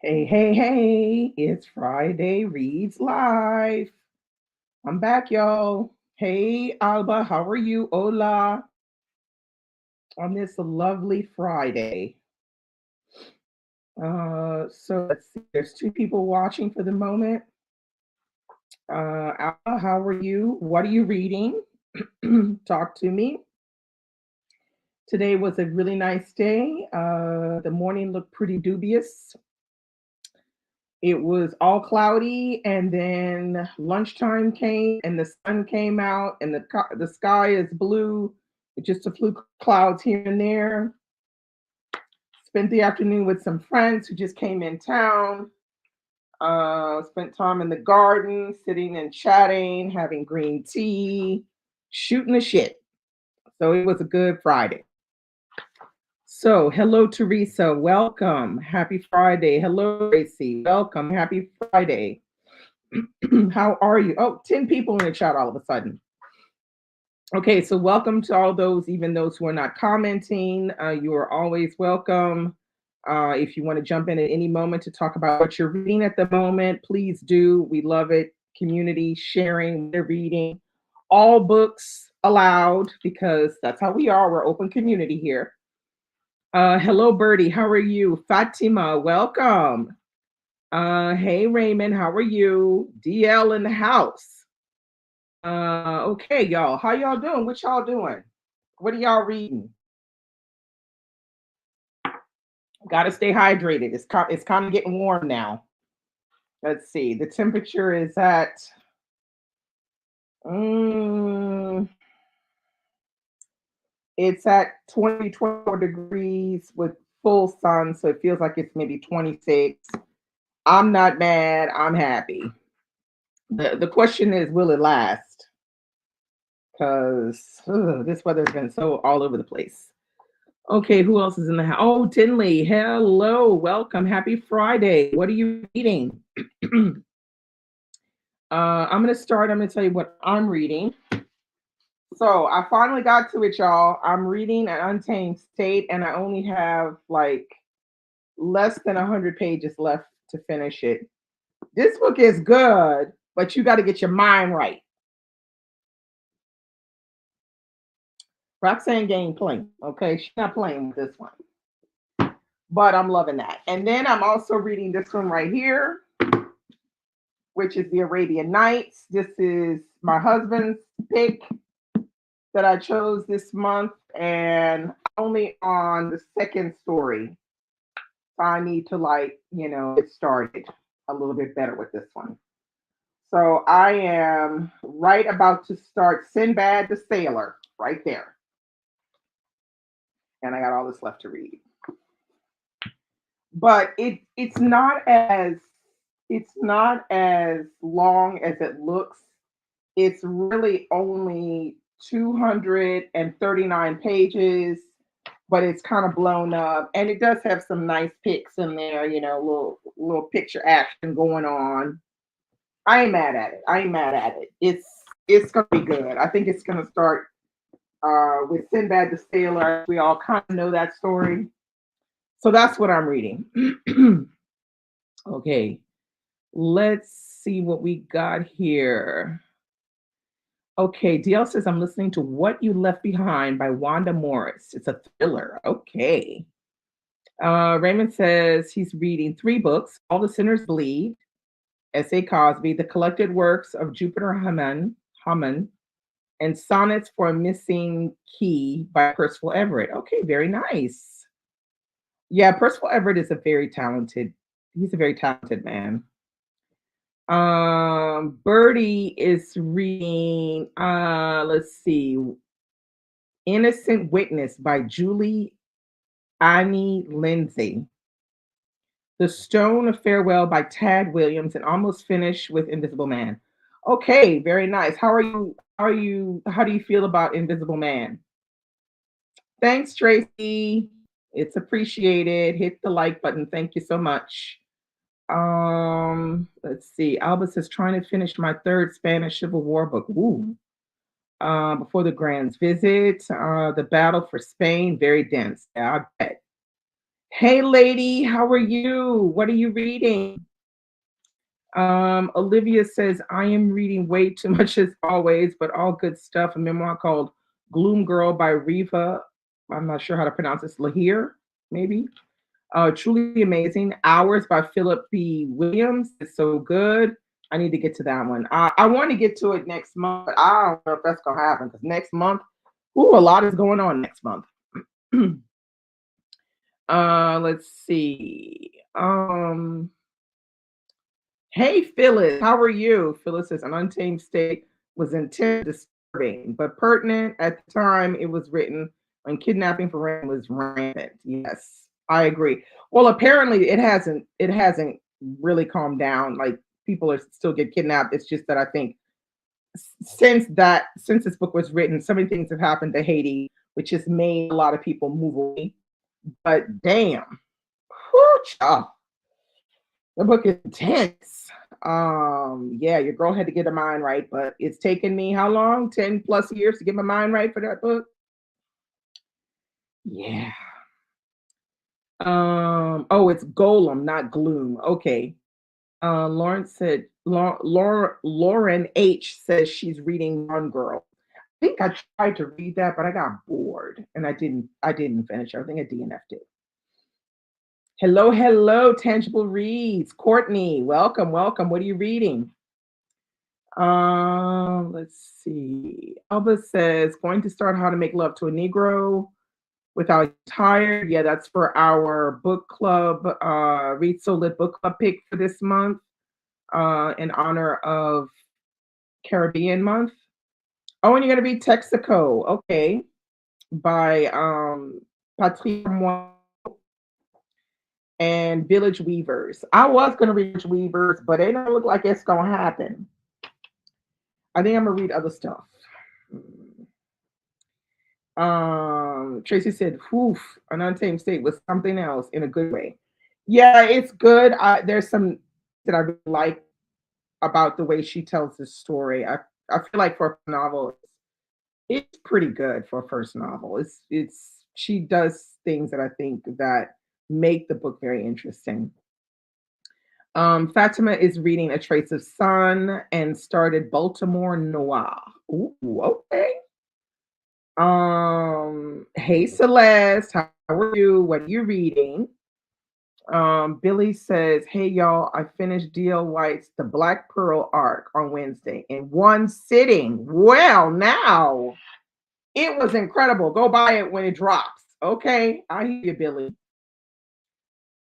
Hey, hey, hey, it's Friday Reads Live. I'm back, y'all. Hey, Alba, how are you? Hola, on this lovely Friday. So let's see, there's two people watching for the moment. Alba, how are you? What are you reading? Talk to me. Today was a really nice day. The morning looked pretty dubious. It was all cloudy, and then lunchtime came, and the sun came out, and the sky is blue, with just a few clouds here and there. Spent the afternoon with some friends who just came in town. Spent time in the garden, sitting and chatting, having green tea, shooting the shit. So it was a good Friday. So, hello, Teresa. Welcome. Happy Friday. Hello, Gracie. Welcome. Happy Friday. How are you? Oh, 10 people in the chat all of a sudden. Okay, so welcome to all those, even those who are not commenting. You are always welcome. If you want to jump in at any moment to talk about what you're reading at the moment, please do. We love it. Community sharing what they're reading. All books allowed because that's how we are. We're open community here. Hello, Birdie. How are you? Fatima, welcome. Hey, Raymond. How are you? DL in the house. Okay, y'all. How y'all doing? What y'all doing? What are y'all reading? Got to stay hydrated. It's kind of getting warm now. Let's see. The temperature is at mm, it's at 24 degrees with full sun, so it feels like it's maybe 26. I'm not mad. I'm happy. The question is, will it last? Because this weather's been so all over the place. Okay, who else is in the house? Oh, Tinley. Hello, welcome. Happy Friday. What are you reading? I'm gonna start. I'm gonna tell you what I'm reading. So I finally got to it, y'all. I'm reading an Untamed State, and I only have like less than 100 pages left to finish it. This book is good, but you got to get your mind right. Roxanne Game playing. Okay, she's not playing with this one, but I'm loving that. And then I'm also reading this one right here, which is the Arabian Nights. This is my husband's pick that I chose this month, and only on the second story. So I need to get started a little bit better with this one. So I am right about to start Sinbad the Sailor right there, and I got all this left to read. But it's not as long as it looks. It's really only 239 pages, but it's kind of blown up. And it does have some nice pics in there, little picture action going on. I ain't mad at it. I ain't mad at it. It's gonna be good. I think it's gonna start with Sinbad the Sailor. We all kind of know that story. So that's what I'm reading. Okay, let's see what we got here. Okay, DL says I'm listening to What You Left Behind by Wanda Morris. It's a thriller. Okay. Raymond says he's reading three books: All the Sinners Bleed, S.A. Cosby, The Collected Works of Jupiter Hammond, and Sonnets for a Missing Key by Percival Everett. Okay, very nice. Yeah, Percival Everett is he's a very talented man. Birdie is reading, let's see, Innocent Witness by Julie Annie Lindsay. The Stone of Farewell by Tad Williams, and almost finished with Invisible Man. Okay, very nice. How are you? How do you feel about Invisible Man? Thanks, Tracy. It's appreciated. Hit the like button. Thank you so much. Let's see. Albus is trying to finish my third Spanish Civil War book. Ooh. Before the Grand's visit, the battle for Spain, very dense. Yeah, I bet. Hey, lady, how are you? What are you reading? Olivia says, I am reading way too much as always, but all good stuff. A memoir called Gloom Girl by Riva. I'm not sure how to pronounce this. Lahir, maybe. Truly amazing. Hours by Philip B. Williams. It's so good. I need to get to that one. I want to get to it next month, but I don't know if that's gonna happen because next month, ooh, a lot is going on next month. Let's see. Hey Phyllis, how are you? Phyllis says an untamed state was intent disturbing, but pertinent at the time it was written when kidnapping for rent was rampant. Yes, I agree. Well, apparently it hasn't really calmed down. Like people are still get kidnapped. It's just that I think since this book was written, so many things have happened to Haiti, which has made a lot of people move away. But damn, whew, child, the book is intense. Yeah, your girl had to get her mind right, but it's taken me how long? 10 plus years to get my mind right for that book. Yeah. Oh, it's Golem, not Gloom. Okay. Lawrence said Lauren H says she's reading One Girl. I think I tried to read that, but I got bored and I didn't finish it. I think I DNF'd it. Hello, hello, Tangible Reads. Courtney, welcome, welcome. What are you reading? Let's see. Alba says, going to start How to Make Love to a Negro Without Tired. Yeah, that's for our book club, Read So Lit book club pick for this month, in honor of Caribbean month. Oh, and you're gonna read Texaco, okay, by Patrick Moy and Village Weavers. I was gonna read Village Weavers, but it don't look like it's gonna happen. I think I'm gonna read other stuff. Tracy said, "Woof, an untamed state was something else in a good way." Yeah, it's good. There's some that I really like about the way she tells the story. I feel like for a novel, it's pretty good for a first novel. It's she does things that I think that make the book very interesting. Fatima is reading A Trace of Sun and started Baltimore Noir. Ooh, okay. Hey Celeste, how are you? What are you reading? Billy says, "Hey y'all, I finished D.L. White's The Black Pearl arc on Wednesday in one sitting. Well, now it was incredible. Go buy it when it drops. Okay, I hear you, Billy."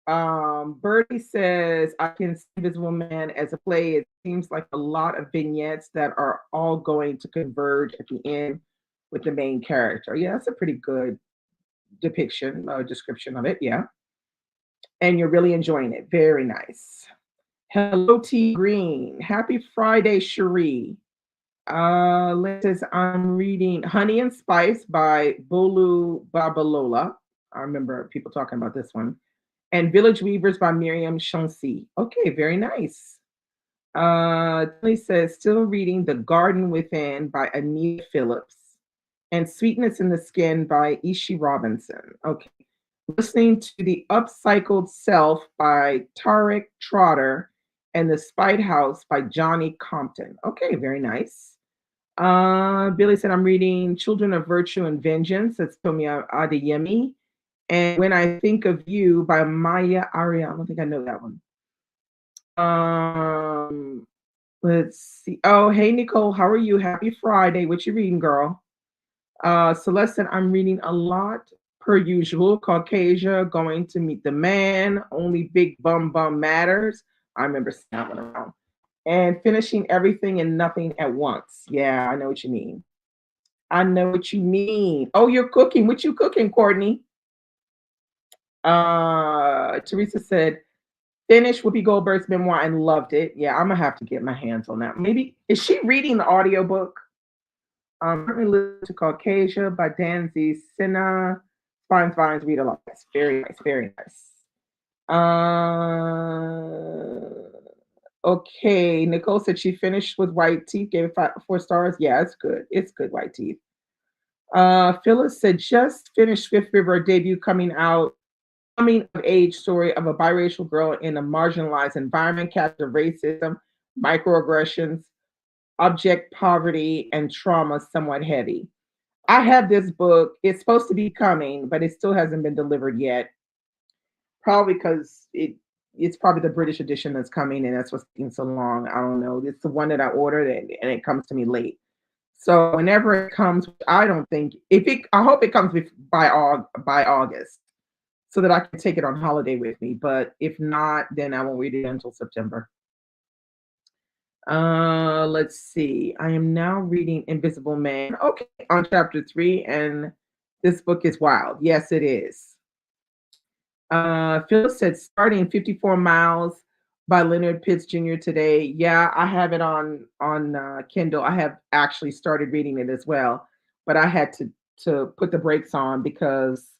Birdie says, "I can see Invisible Man as a play. It seems like a lot of vignettes that are all going to converge at the end with the main character." Yeah, that's a pretty good depiction, description of it. Yeah. And you're really enjoying it. Very nice. Hello, T Green. Happy Friday, Cherie. Liz says, I'm reading Honey and Spice by Bolu Babalola. I remember people talking about this one. And Village Weavers by Miriam Shansi. Okay, very nice. Tilly says, still reading The Garden Within by Anita Phillips and Sweetness in the Skin by Ishi Robinson. Okay. Listening to The Upcycled Self by Tarek Trotter and The Spite House by Johnny Compton. Okay, very nice. Billy said, I'm reading Children of Virtue and Vengeance. That's Tomi Adeyemi. And When I Think of You by Maya Aria. I don't think I know that one. Let's see. Oh, hey, Nicole. How are you? Happy Friday. What you reading, girl? Celeste said, I'm reading a lot per usual. Caucasia, Going to Meet the Man, Only Big Bum Bum Matters. I remember seeing that one around. And Finishing Everything and Nothing at Once. Yeah, I know what you mean. I know what you mean. Oh, you're cooking. What you cooking, Courtney? Teresa said, finished Whoopi Goldberg's memoir and loved it. Yeah, I'm gonna have to get my hands on that. Maybe is she reading the audiobook? Currently listening to Caucasia by Danzy Sinha. Spines, Vines, Read a lot. That's very nice, very nice. Okay, Nicole said she finished with White Teeth, gave it 4 stars. Yeah, it's good. It's good, White Teeth. Phyllis said just finished Fifth River debut coming out coming of age story of a biracial girl in a marginalized environment captures racism, microaggressions, object poverty, and trauma somewhat heavy. I have this book. It's supposed to be coming, but it still hasn't been delivered yet. Probably because it's probably the British edition that's coming, and that's what's taking so long. I don't know. It's the one that I ordered, and it comes to me late. So whenever it comes, I don't think if it. I hope it comes by August, so that I can take it on holiday with me. But if not, then I won't read it until September. Let's see. I am now reading Invisible Man. Okay, on chapter 3, and this book is wild. Yes, it is. Phil said starting 54 miles by Leonard Pitts Jr. today. Yeah, I have it on Kindle. I have actually started reading it as well, but I had to put the brakes on because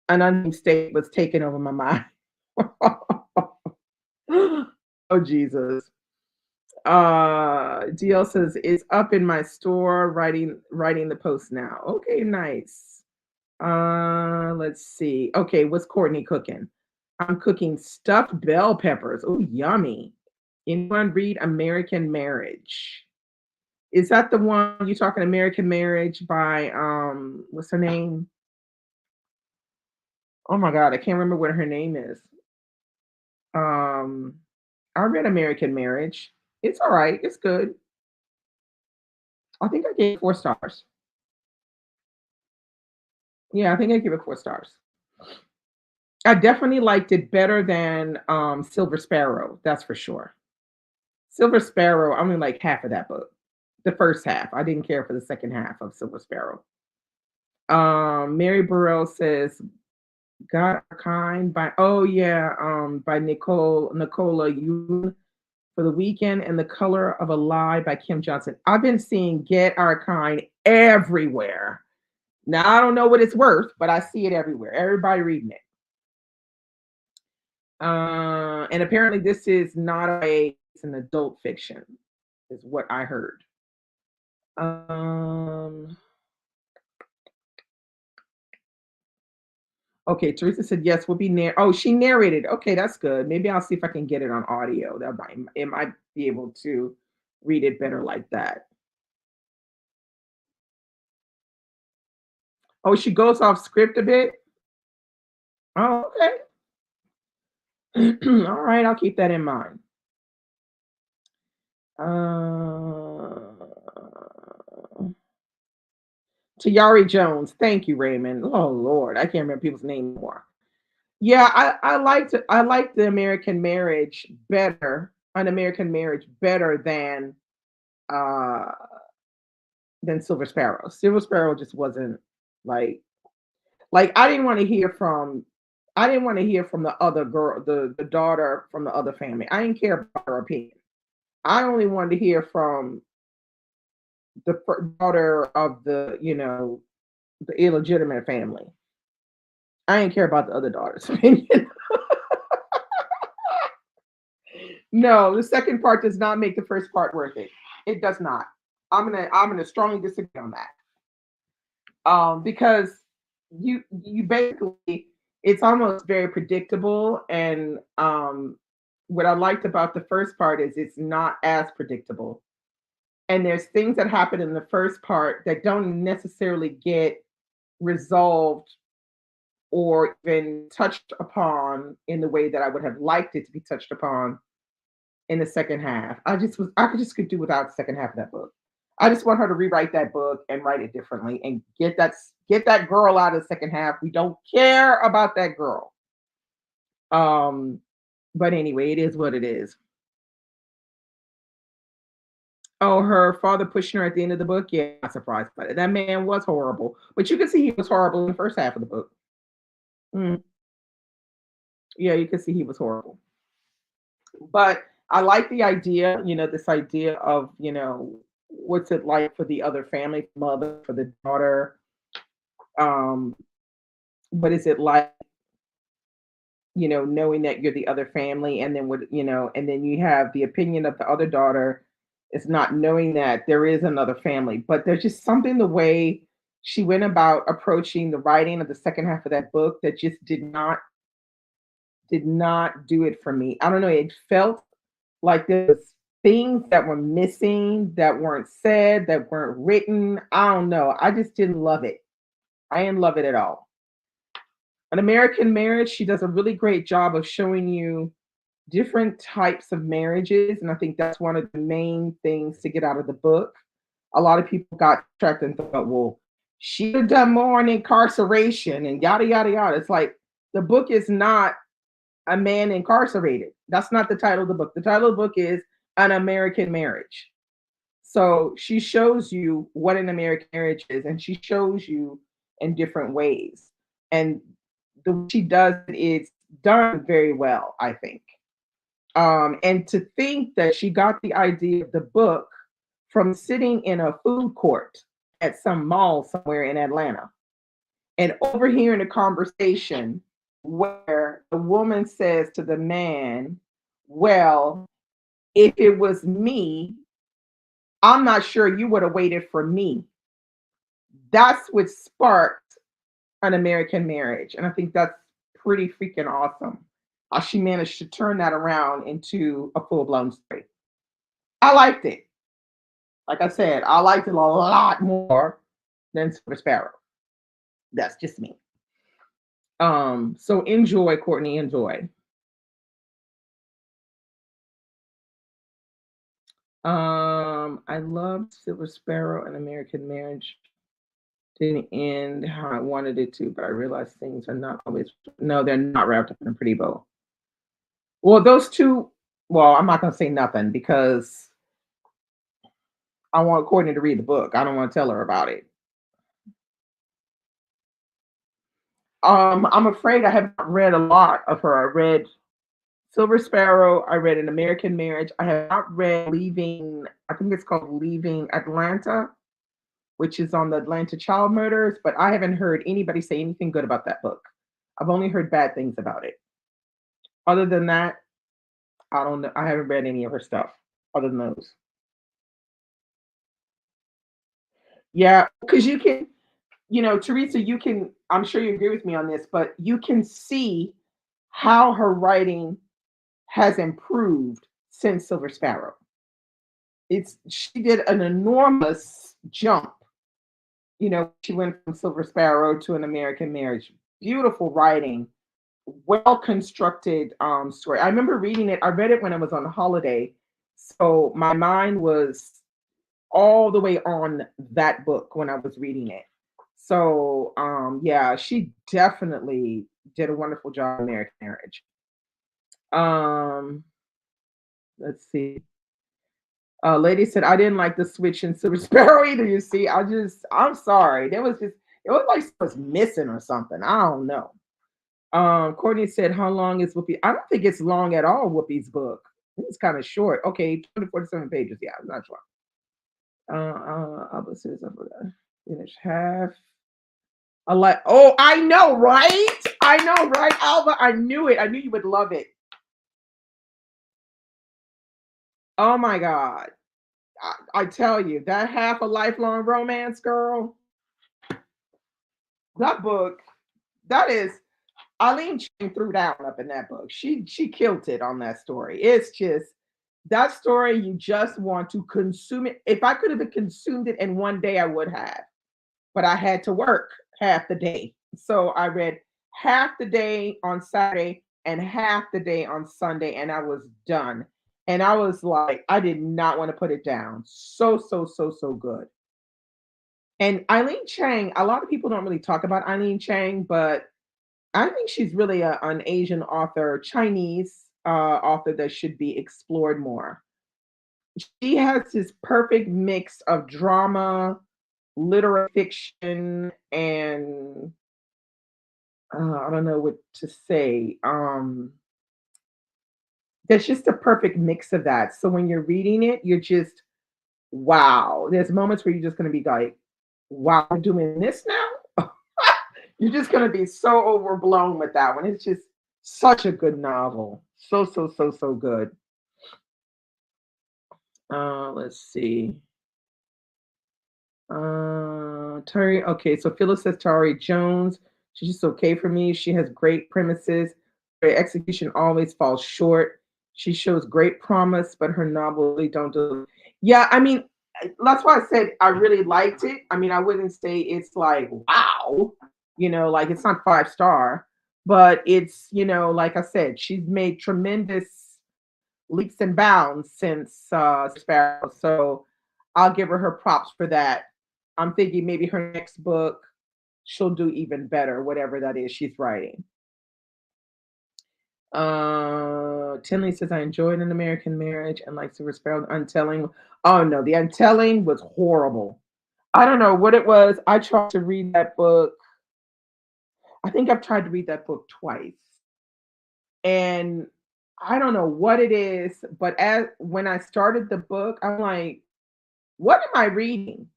an unnamed state was taking over my mind. Oh Jesus. DL says it's up in my store writing the post now. Okay, nice. Let's see. Okay, what's Courtney cooking? I'm cooking stuffed bell peppers. Oh, yummy. Anyone read American Marriage? Is that the one you talking American Marriage by what's her name? Oh my god, I can't remember what her name is. Um I read American Marriage. It's all right. It's good. I think I gave it 4 stars. Yeah, I think I give it 4 stars. I definitely liked it better than Silver Sparrow. That's for sure. Silver Sparrow, I only like half of that book. The first half. I didn't care for the second half of Silver Sparrow. Mary Burrell says God Are Kind by oh yeah, by Nicola Yoon for the weekend and The Color of a Lie by Kim Johnson. I've been seeing Get Our Kind everywhere. Now I don't know what it's worth, but I see it everywhere. Everybody reading it. And apparently this is not it's an adult fiction, is what I heard. Okay, Teresa said yes, will be oh, she narrated. Okay, that's good. Maybe I'll see if I can get it on audio. That might it might be able to read it better like that. Oh, she goes off script a bit. Oh, okay. All right, I'll keep that in mind. Tayari Jones. Thank you, Raymond. Oh Lord, I can't remember people's name anymore. Yeah, I like the American Marriage better, an American Marriage better uh than Silver Sparrow. Silver Sparrow just wasn't like I didn't want to hear from the other girl, the daughter from the other family. I didn't care about her opinion. I only wanted to hear from the daughter of the illegitimate family. I didn't care about the other daughter's opinion. No, the second part does not make the first part worth it. It does not. I'm gonna strongly disagree on that. Because you basically it's almost very predictable, and what I liked about the first part is it's not as predictable. And there's things that happen in the first part that don't necessarily get resolved or even touched upon in the way that I would have liked it to be touched upon in the second half. I could do without the second half of that book. I just want her to rewrite that book and write it differently and get that girl out of the second half. We don't care about that girl. Um, but anyway, it is what it is. Oh, her father pushing her at the end of the book. Yeah, not surprised by it. That man was horrible, but you can see he was horrible in the first half of the book. Mm, yeah, you can see he was horrible. But I like the idea, this idea of, what's it like for the other family, mother, for the daughter. Um, what is it like, knowing that you're the other family, and then and then you have the opinion of the other daughter is not knowing that there is another family. But there's just something the way she went about approaching the writing of the second half of that book that just did not do it for me. I don't know, it felt like there was things that were missing, that weren't said, that weren't written. I don't know. I just didn't love it. I didn't love it at all. An American Marriage, she does a really great job of showing you different types of marriages. And I think that's one of the main things to get out of the book. A lot of people got trapped and thought, well, she'd have done more on incarceration and yada, yada, yada. It's like the book is not a man incarcerated. That's not the title of the book. The title of the book is An American Marriage. So she shows you what an American marriage is, and she shows you in different ways. And the way she does it is done very well, I think. And to think that she got the idea of the book from sitting in a food court at some mall somewhere in Atlanta and overhearing a conversation where the woman says to the man, well, if it was me, I'm not sure you would have waited for me. That's what sparked An American Marriage. And I think that's pretty freaking awesome. How she managed to turn that around into a full blown story. I liked it. Like I said, I liked it a lot more than Silver Sparrow. That's just me. So enjoy, Courtney, enjoy. I loved Silver Sparrow and American Marriage. Didn't end how I wanted it to, but I realized things are not always no, they're not wrapped up in a pretty bow. Well, those two, well, I'm not gonna say nothing because I want Courtney to read the book. I don't want to tell her about it. I'm afraid I have not read a lot of her. I read Silver Sparrow. I read An American Marriage. I have not read Leaving. I think it's called Leaving Atlanta, which is on the Atlanta child murders. But I haven't heard anybody say anything good about that book. I've only heard bad things about it. Other than that, I don't know. I haven't read any of her stuff other than those. Yeah, because you can, Teresa, you can. I'm sure you agree with me on this, but you can see how her writing has improved since Silver Sparrow. It's She did an enormous jump. She went from Silver Sparrow to An American Marriage. Beautiful writing, well constructed story. I remember reading it. I read it when I was on holiday, so my mind was all the way on that book when I was reading it. So yeah, she definitely did a wonderful job in American Marriage. Um, let's see. Lady said, I didn't like the switch in Silver Sparrow either. You see, I'm sorry. It was like it was missing or something. I don't know. Courtney said, how long is Whoopi? I don't think it's long at all, Whoopi's book. It's kind of short. Okay, 247 pages. Yeah, I'm not sure. Opposites of finish half. I like, oh, I know, right? I know, right, Alba? I knew it. I knew you would love it. Oh my God. I tell you, that half a lifelong romance, girl, that book, that is Eileen Chang threw down up in that book. She killed it on that story. It's just that story you just want to consume it. If I could have consumed it in one day, I would have. But I had to work half the day. So I read half the day on Saturday and half the day on Sunday, and I was done. And I was like, I did not want to put it down. So, so, so, so good. And Eileen Chang, a lot of people don't really talk about Eileen Chang, but I think she's really an Asian author, Chinese author that should be explored more. She has this perfect mix of drama, literary fiction, and I don't know what to say. There's just a perfect mix of that. So when you're reading it, you're just wow. There's moments where you're just going to be like, wow, we're doing this now. You're just going to be so overblown with that one. It's just such a good novel. So, so, so, so good. Let's see. Terry. Okay, so Phyllis says Tari Jones. She's just okay for me. She has great premises. Her execution always falls short. She shows great promise, but her novel really don't do. Yeah, I mean, that's why I said I really liked it. I mean, I wouldn't say it's like wow, like it's not 5 star, but it's like I said, she's made tremendous leaps and bounds since Sparrow. So I'll give her props for that. I'm thinking maybe her next book she'll do even better, whatever that is she's writing. Tinley says I enjoyed An American Marriage and like Silver Sparrow. Untelling. Oh no, The Untelling was horrible. I don't know what it was. I tried to read that book. I think I've tried to read that book twice. And I don't know what it is, but as when I started the book, I'm like, what am I reading?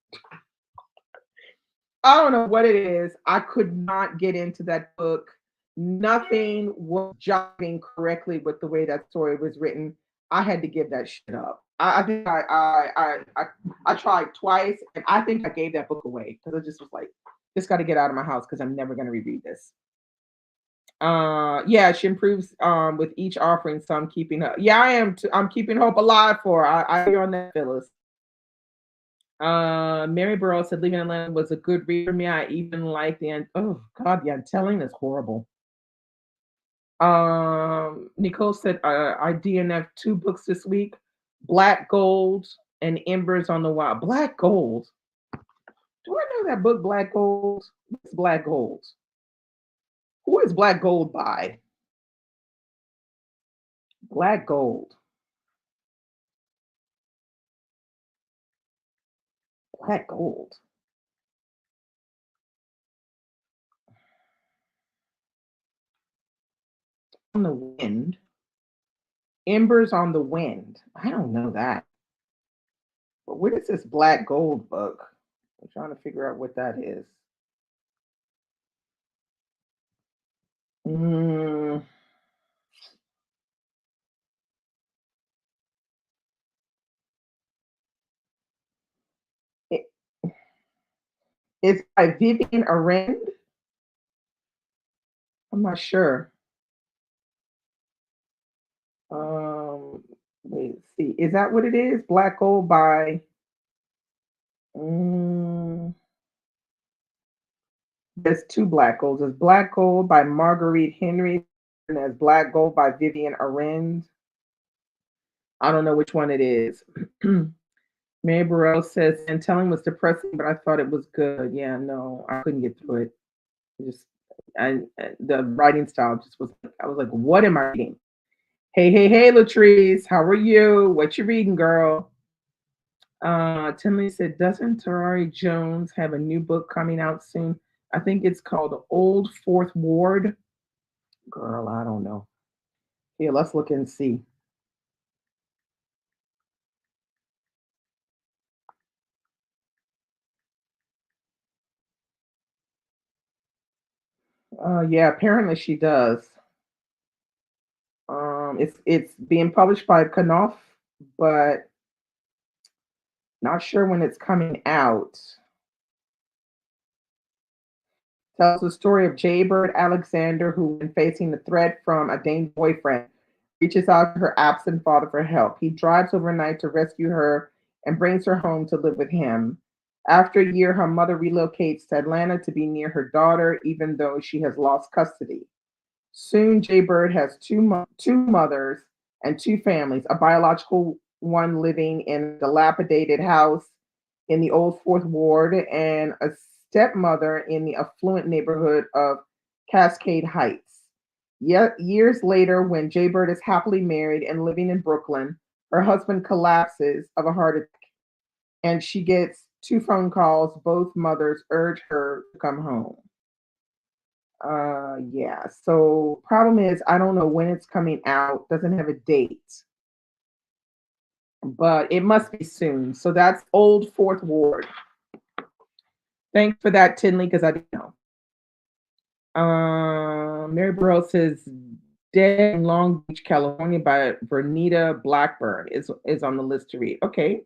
I don't know what it is. I could not get into that book. Nothing was jiving correctly with the way that story was written. I had to give that shit up. I think I tried twice, and I think I gave that book away because I just was like, just got to get out of my house because I'm never going to reread this. Yeah, she improves with each offering, so I'm keeping her. Yeah, I am. I'm keeping hope alive for her. I hear on that, Phyllis. Mary Burrow said Leaving Atlanta was a good read for me. I even like the oh god, the Untelling is horrible. Nicole said I DNF 2 books this week: Black Gold and Embers on the Wild. Black Gold. Do I know that book, Black Gold? What's Black Gold? Who is Black Gold by? Black Gold. Black Gold. On the Wind. Embers on the Wind. I don't know that. But what is this Black Gold book? I'm trying to figure out what that is. Mm, it, it's by Vivian Arend. I'm not sure. Um, wait, see, is that what it is? Black Gold by. Mm, there's 2 Black Golds. There's Black Gold by Marguerite Henry, and there's Black Gold by Vivian Arend. I don't know which one it is. Mary Burrell says, and telling was depressing, but I thought it was good. Yeah, no, I couldn't get through it. Just, the writing style just was. I was like, what am I reading? Hey, hey, hey, Latrice, how are you? What you reading, girl? Timmy said, doesn't Terari Jones have a new book coming out soon? I think it's called Old Fourth Ward. Girl, I don't know. Here, let's look and see. Yeah, apparently she does. It's being published by Knopf, but not sure when it's coming out. Tells the story of Jaybird Alexander, who, when facing the threat from a dangerous boyfriend, reaches out to her absent father for help. He drives overnight to rescue her and brings her home to live with him. After a year, her mother relocates to Atlanta to be near her daughter, even though she has lost custody. Soon, Jaybird has two mothers and 2 families, a biological one living in a dilapidated house in the Old Fourth Ward, and a stepmother in the affluent neighborhood of Cascade Heights. Yet, years later, when Jaybird is happily married and living in Brooklyn, her husband collapses of a heart attack, and she gets 2 phone calls. Both mothers urge her to come home. Yeah. So problem is I don't know when it's coming out. Doesn't have a date, but it must be soon. So that's Old Fourth Ward. Thanks for that, Tinley, because I didn't know. Mary Burrell says Dead in Long Beach, California by Vernita Blackburn is on the list to read. Okay.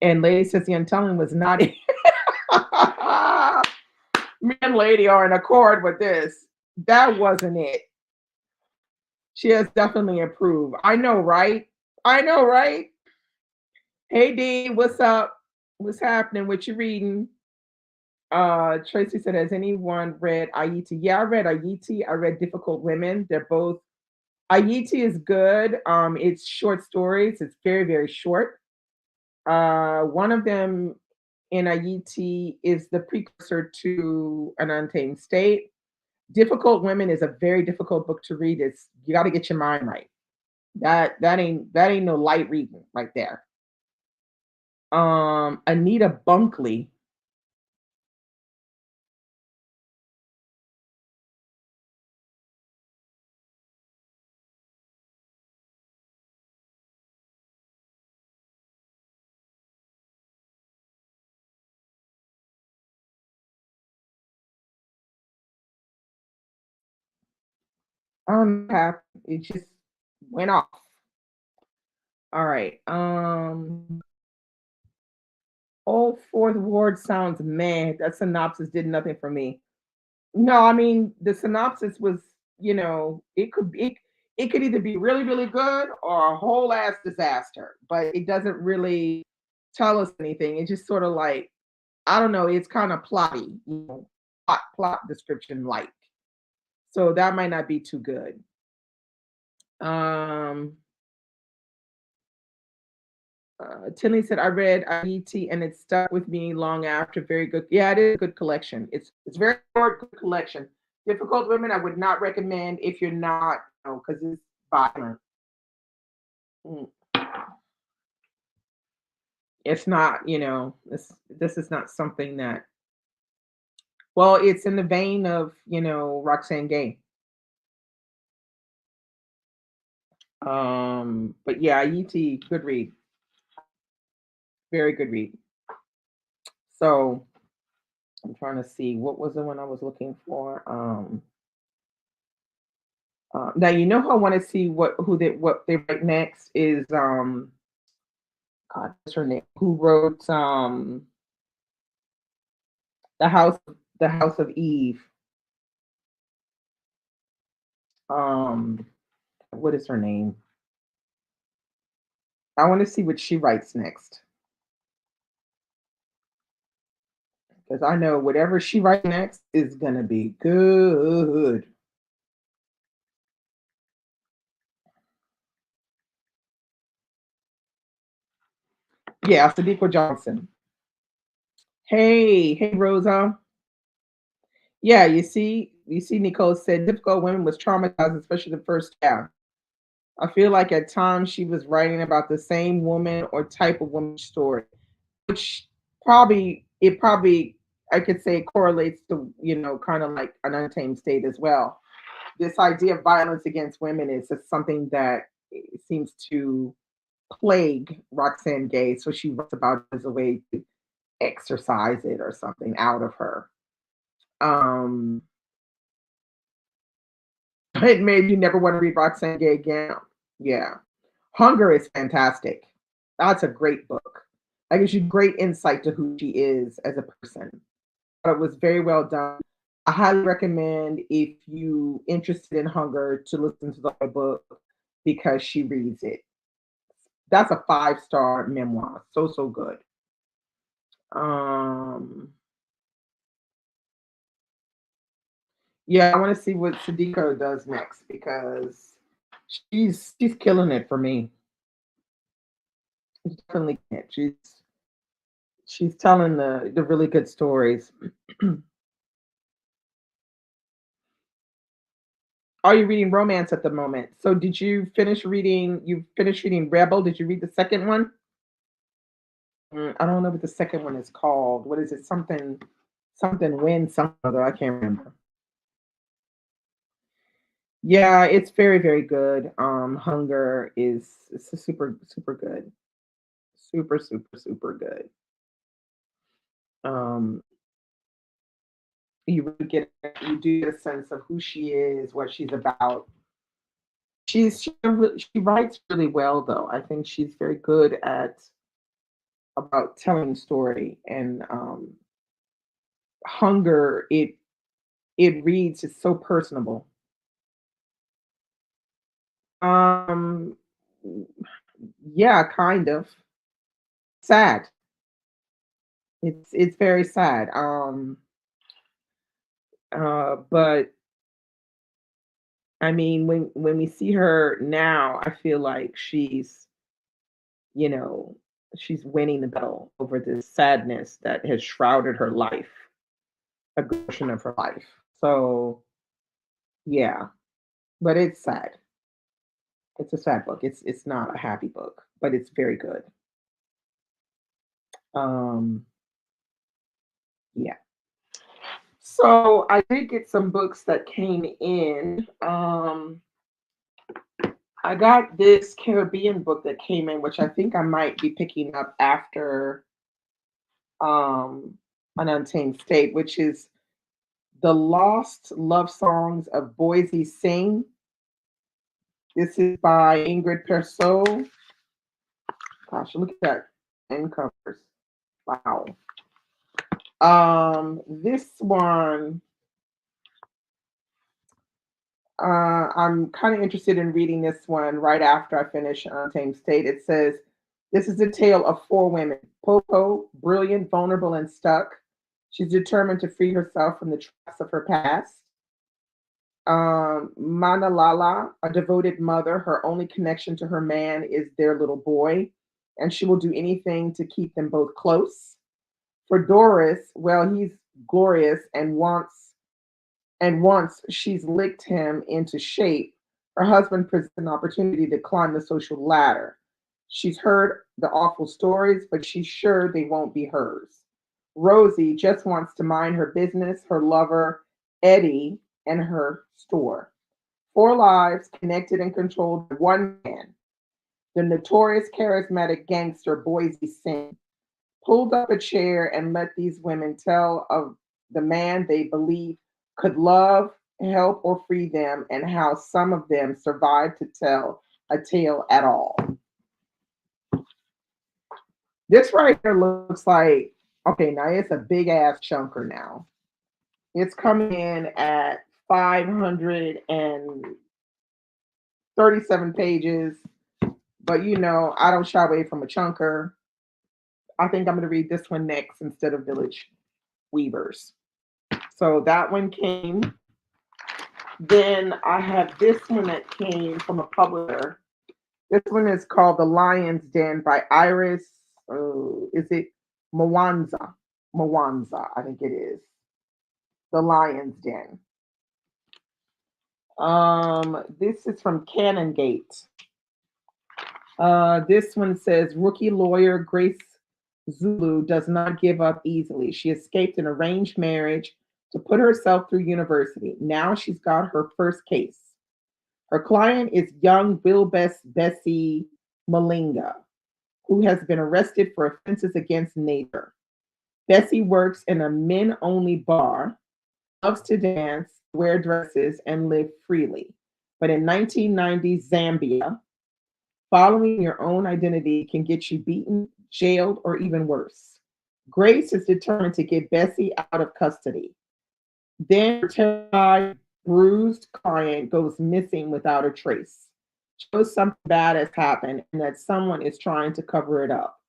And Lady says the Untelling was not it. Me and Lady are in accord with this. That wasn't it. She has definitely improved. I know, right? I know, right? Hey D, what's up? What's happening? What you reading? Tracy said, has anyone read Ayiti? Yeah, I read Ayiti. I read Difficult Women. They're both Ayiti is good. It's short stories. It's very, very short. One of them in Ayiti is the precursor to An Untamed State. Difficult Women is a very difficult book to read. It's you got to get your mind right. That ain't no light reading right there. Anita Bunkley. I don't know what happened. It just went off. All right. Old Fourth Ward sounds meh. That synopsis did nothing for me. No, I mean the synopsis was, it could either be really, really good or a whole ass disaster, but it doesn't really tell us anything. It's just sort of like, I don't know, it's kind of plotty, plot description like. So that might not be too good. Um Tinley said, I read IET and it stuck with me long after. Very good. Yeah, it is a good collection. It's very short, good collection. Difficult Women, I would not recommend if you're not, because it's violent. Mm. It's not, this is not something that, well, it's in the vein of, Roxane Gay. But yeah, IET, good read. Very good read. So I'm trying to see what was the one I was looking for. Now you know who I want to see what they write next is God, what's her name? Who wrote the house the House of Eve? Um, what is her name? I want to see what she writes next because I know whatever she writes next is gonna be good. Yeah, Sadiqa Johnson. Hey, Rosa. Yeah, you see, Nicole said difficult women was traumatized, especially the first half. I feel like at times she was writing about the same woman or type of woman story, which probably I could say correlates to, kind of like An Untamed State as well. This idea of violence against women is just something that seems to plague Roxane Gay. So she writes about it as a way to exercise it or something out of her. Um, it made you never want to read Roxane Gay again. Yeah. Hunger is fantastic. That's a great book. That gives you great insight to who she is as a person. But it was very well done. I highly recommend if you interested in hunger to listen to the book because she reads it. That's a 5-star memoir. So good. Um yeah, I want to see what Sadiko does next because she's killing it for me. She's definitely it. She's telling the really good stories. Are you reading romance at the moment? So did you finished reading Rebel? Did you read the second one? I don't know what the second one is called. What is it? Something win something other. I can't remember. Yeah, it's very, very good. Hunger is it's a super, super good. Super, super, super good. Um, you really get you do get a sense of who she is, what she's about. She writes really well though. I think she's very good at about telling story and hunger. It reads, it's so personable. Um, yeah, kind of sad. It's very sad. But I mean, when we see her now, I feel like you know, she's winning the battle over this sadness that has shrouded her life, a portion of her life. So yeah, but it's sad. It's a sad book. It's not a happy book, but it's very good. Um, yeah. So I did get some books that came in. I got this Caribbean book that came in, which I think I might be picking up after um, An Untamed State, which is The Lost Love Songs of Boise Sing. This is by Ingrid Persaud. Gosh, look at that end covers. Wow. This one, I'm kind of interested in reading this one right after I finish Untamed State. It says, this is a tale of four women. Poco, brilliant, vulnerable, and stuck. She's determined to free herself from the traps of her past. Manalala, a devoted mother, her only connection to her man is their little boy, and she will do anything to keep them both close. For Doris, well, he's glorious and once she's licked him into shape, her husband presents an opportunity to climb the social ladder. She's heard the awful stories, but she's sure they won't be hers. Rosie just wants to mind her business, her lover, Eddie, and her store. Four lives connected and controlled by one man, the notorious charismatic gangster Boise Sin, pulled up a chair and let these women tell of the man they believe could love, help, or free them, and how some of them survived to tell a tale at all. This right here looks like, okay, now it's a big ass chunker now. It's coming in at 537 pages, but I don't shy away from a chunker. I think I'm going to read this one next instead of Village Weavers. So that one came. Then I have this one that came from a publisher. This one is called The Lion's Den by Iris. Is it Mwanza? Mwanza, I think it is. The Lion's Den. This is from Canongate. This one says rookie lawyer Grace Zulu does not give up easily. She escaped an arranged marriage to put herself through university. Now she's got her first case. Her client is young Wilbess Bessie Malinga, who has been arrested for offenses against nature. Bessie works in a men only bar, loves to dance, wear dresses, and live freely. But in 1990s Zambia, following your own identity can get you beaten, jailed, or even worse. Grace is determined to get Bessie out of custody. Then her terrified, bruised client goes missing without a trace. Shows something bad has happened and that someone is trying to cover it up.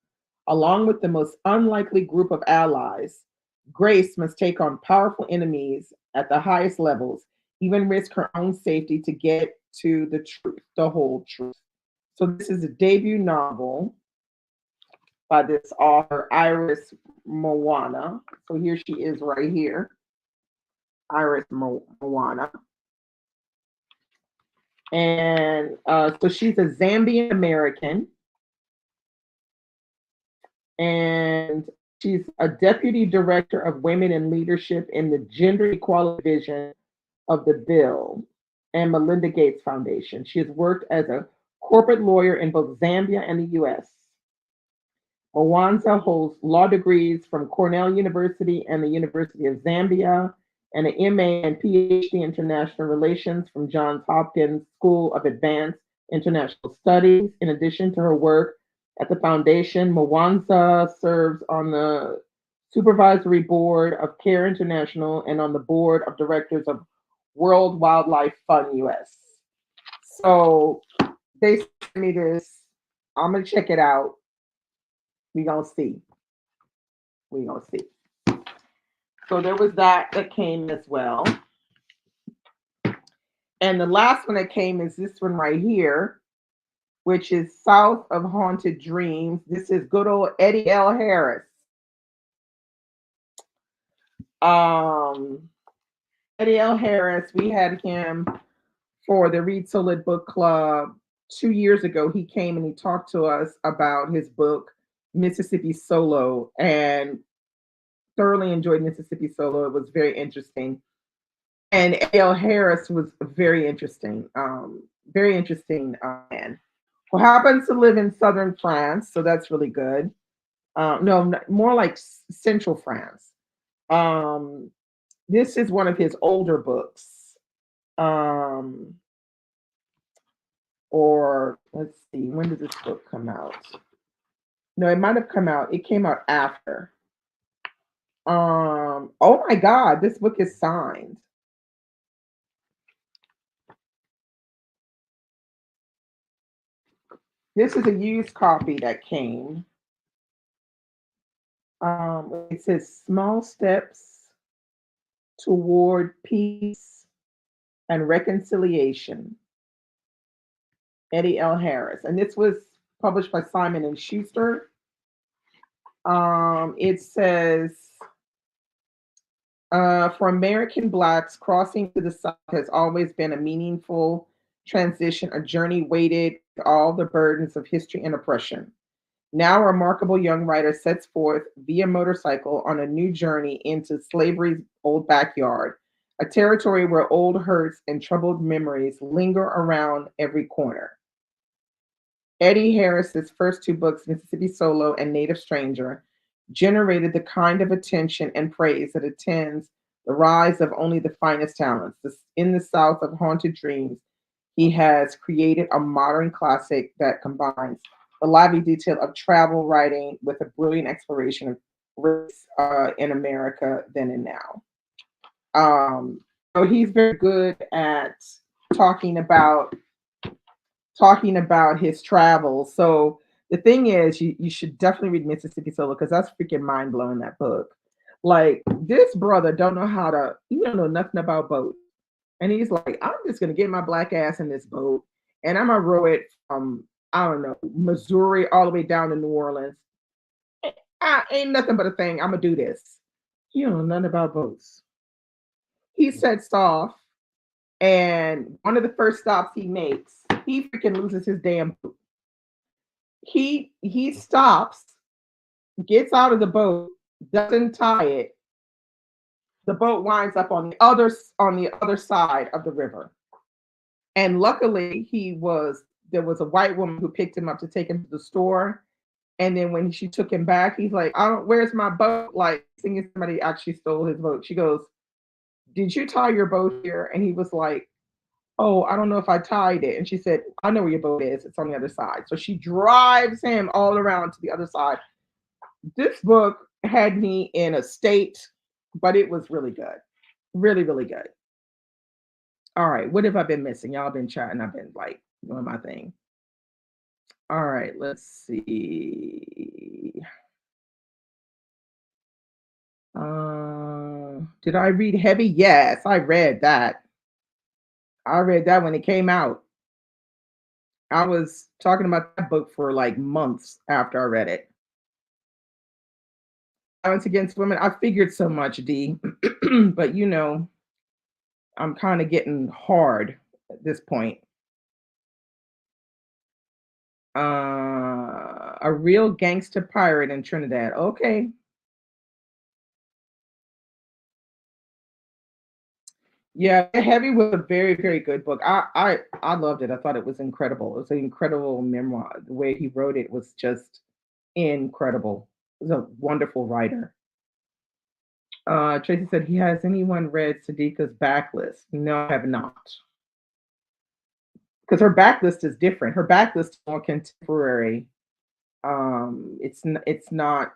Along with the most unlikely group of allies, Grace must take on powerful enemies at the highest levels, even risk her own safety to get to the truth, the whole truth. So this is a debut novel by this author, Iris Moana. So here she is right here, Iris Moana. And so she's a Zambian American. And she's a deputy director of women in leadership in the Gender Equality Division of the Bill and Melinda Gates Foundation. She has worked as a corporate lawyer in both Zambia and the US. Mwanza holds law degrees from Cornell University and the University of Zambia, and an MA and PhD in International Relations from Johns Hopkins School of Advanced International Studies. In addition to her work At the foundation, Mwanza serves on the supervisory board of CARE International and on the board of directors of World Wildlife Fund US. So they sent me this. I'm gonna check it out. We gonna see. We gonna see. So there was that came as well. And the last one that came is this one right here, which is South of Haunted Dreams. This is good old Eddie L. Harris. Um, Eddie L. Harris, we had him for the Read Solid Book Club 2 years ago. He came and he talked to us about his book, Mississippi Solo, and thoroughly enjoyed Mississippi Solo. It was very interesting. And A.L. Harris was very interesting man who happens to live in southern France, so that's really good. No, more like central France. Um, this is one of his older books. Um, or let's see, when did this book come out? No, it might have come out. It came out after. Oh my God, this book is signed. This is a used copy that came. It says Small Steps Toward Peace and Reconciliation, Eddie L. Harris. And this was published by Simon and Schuster. It says, for American Blacks, crossing to the South has always been a meaningful transition, a journey weighted with all the burdens of history and oppression. Now, a remarkable young writer sets forth via motorcycle on a new journey into slavery's old backyard, a territory where old hurts and troubled memories linger around every corner. Eddie Harris's first two books, Mississippi Solo and Native Stranger, generated the kind of attention and praise that attends the rise of only the finest talents. In the South of Haunted Dreams, he has created a modern classic that combines the lively detail of travel writing with a brilliant exploration of race in America then and now. So he's very good at talking about talking about his travels. So the thing is, you should definitely read Mississippi Solo because that's freaking mind blowing. That book, like this brother, don't know how to. He don't know nothing about boats, and he's like, I'm just gonna get my black ass in this boat, and I'm gonna row it from I don't know Missouri all the way down to New Orleans. Ain't nothing but a thing. I'm gonna do this. You don't know nothing about boats. He sets off, and one of the first stops he makes, he freaking loses his damn boat. He stops, gets out of the boat, doesn't tie it. The boat winds up on the other side of the river. And luckily, he was there was a white woman who picked him up to take him to the store. And then when she took him back, he's like, "I don't. Where's my boat?" Like, thinking somebody actually stole his boat. She goes, "Did you tie your boat here?" And he was like, "Oh, I don't know if I tied it." And she said, "I know where your boat is. It's on the other side." So she drives him all around to the other side. This book had me in a state, but it was really good. Really, really good. All right. What have I been missing? Y'all been chatting. I've been like doing my thing. All right. Let's see. Did I read Heavy? Yes, I read that. I read that when it came out. I was talking about that book for like months after I read it. Violence against women. I figured so much, D, but I'm kind of getting hard at this point. A real gangster pirate in Trinidad. Okay. Yeah, Heavy was a very, very good book. I loved it. I thought it was incredible. It was an incredible memoir. The way he wrote it was just incredible. He was a wonderful writer. Tracy said, he has anyone read Sadiqa's backlist? No, I have not. Because her backlist is different. Her backlist is more contemporary. It's not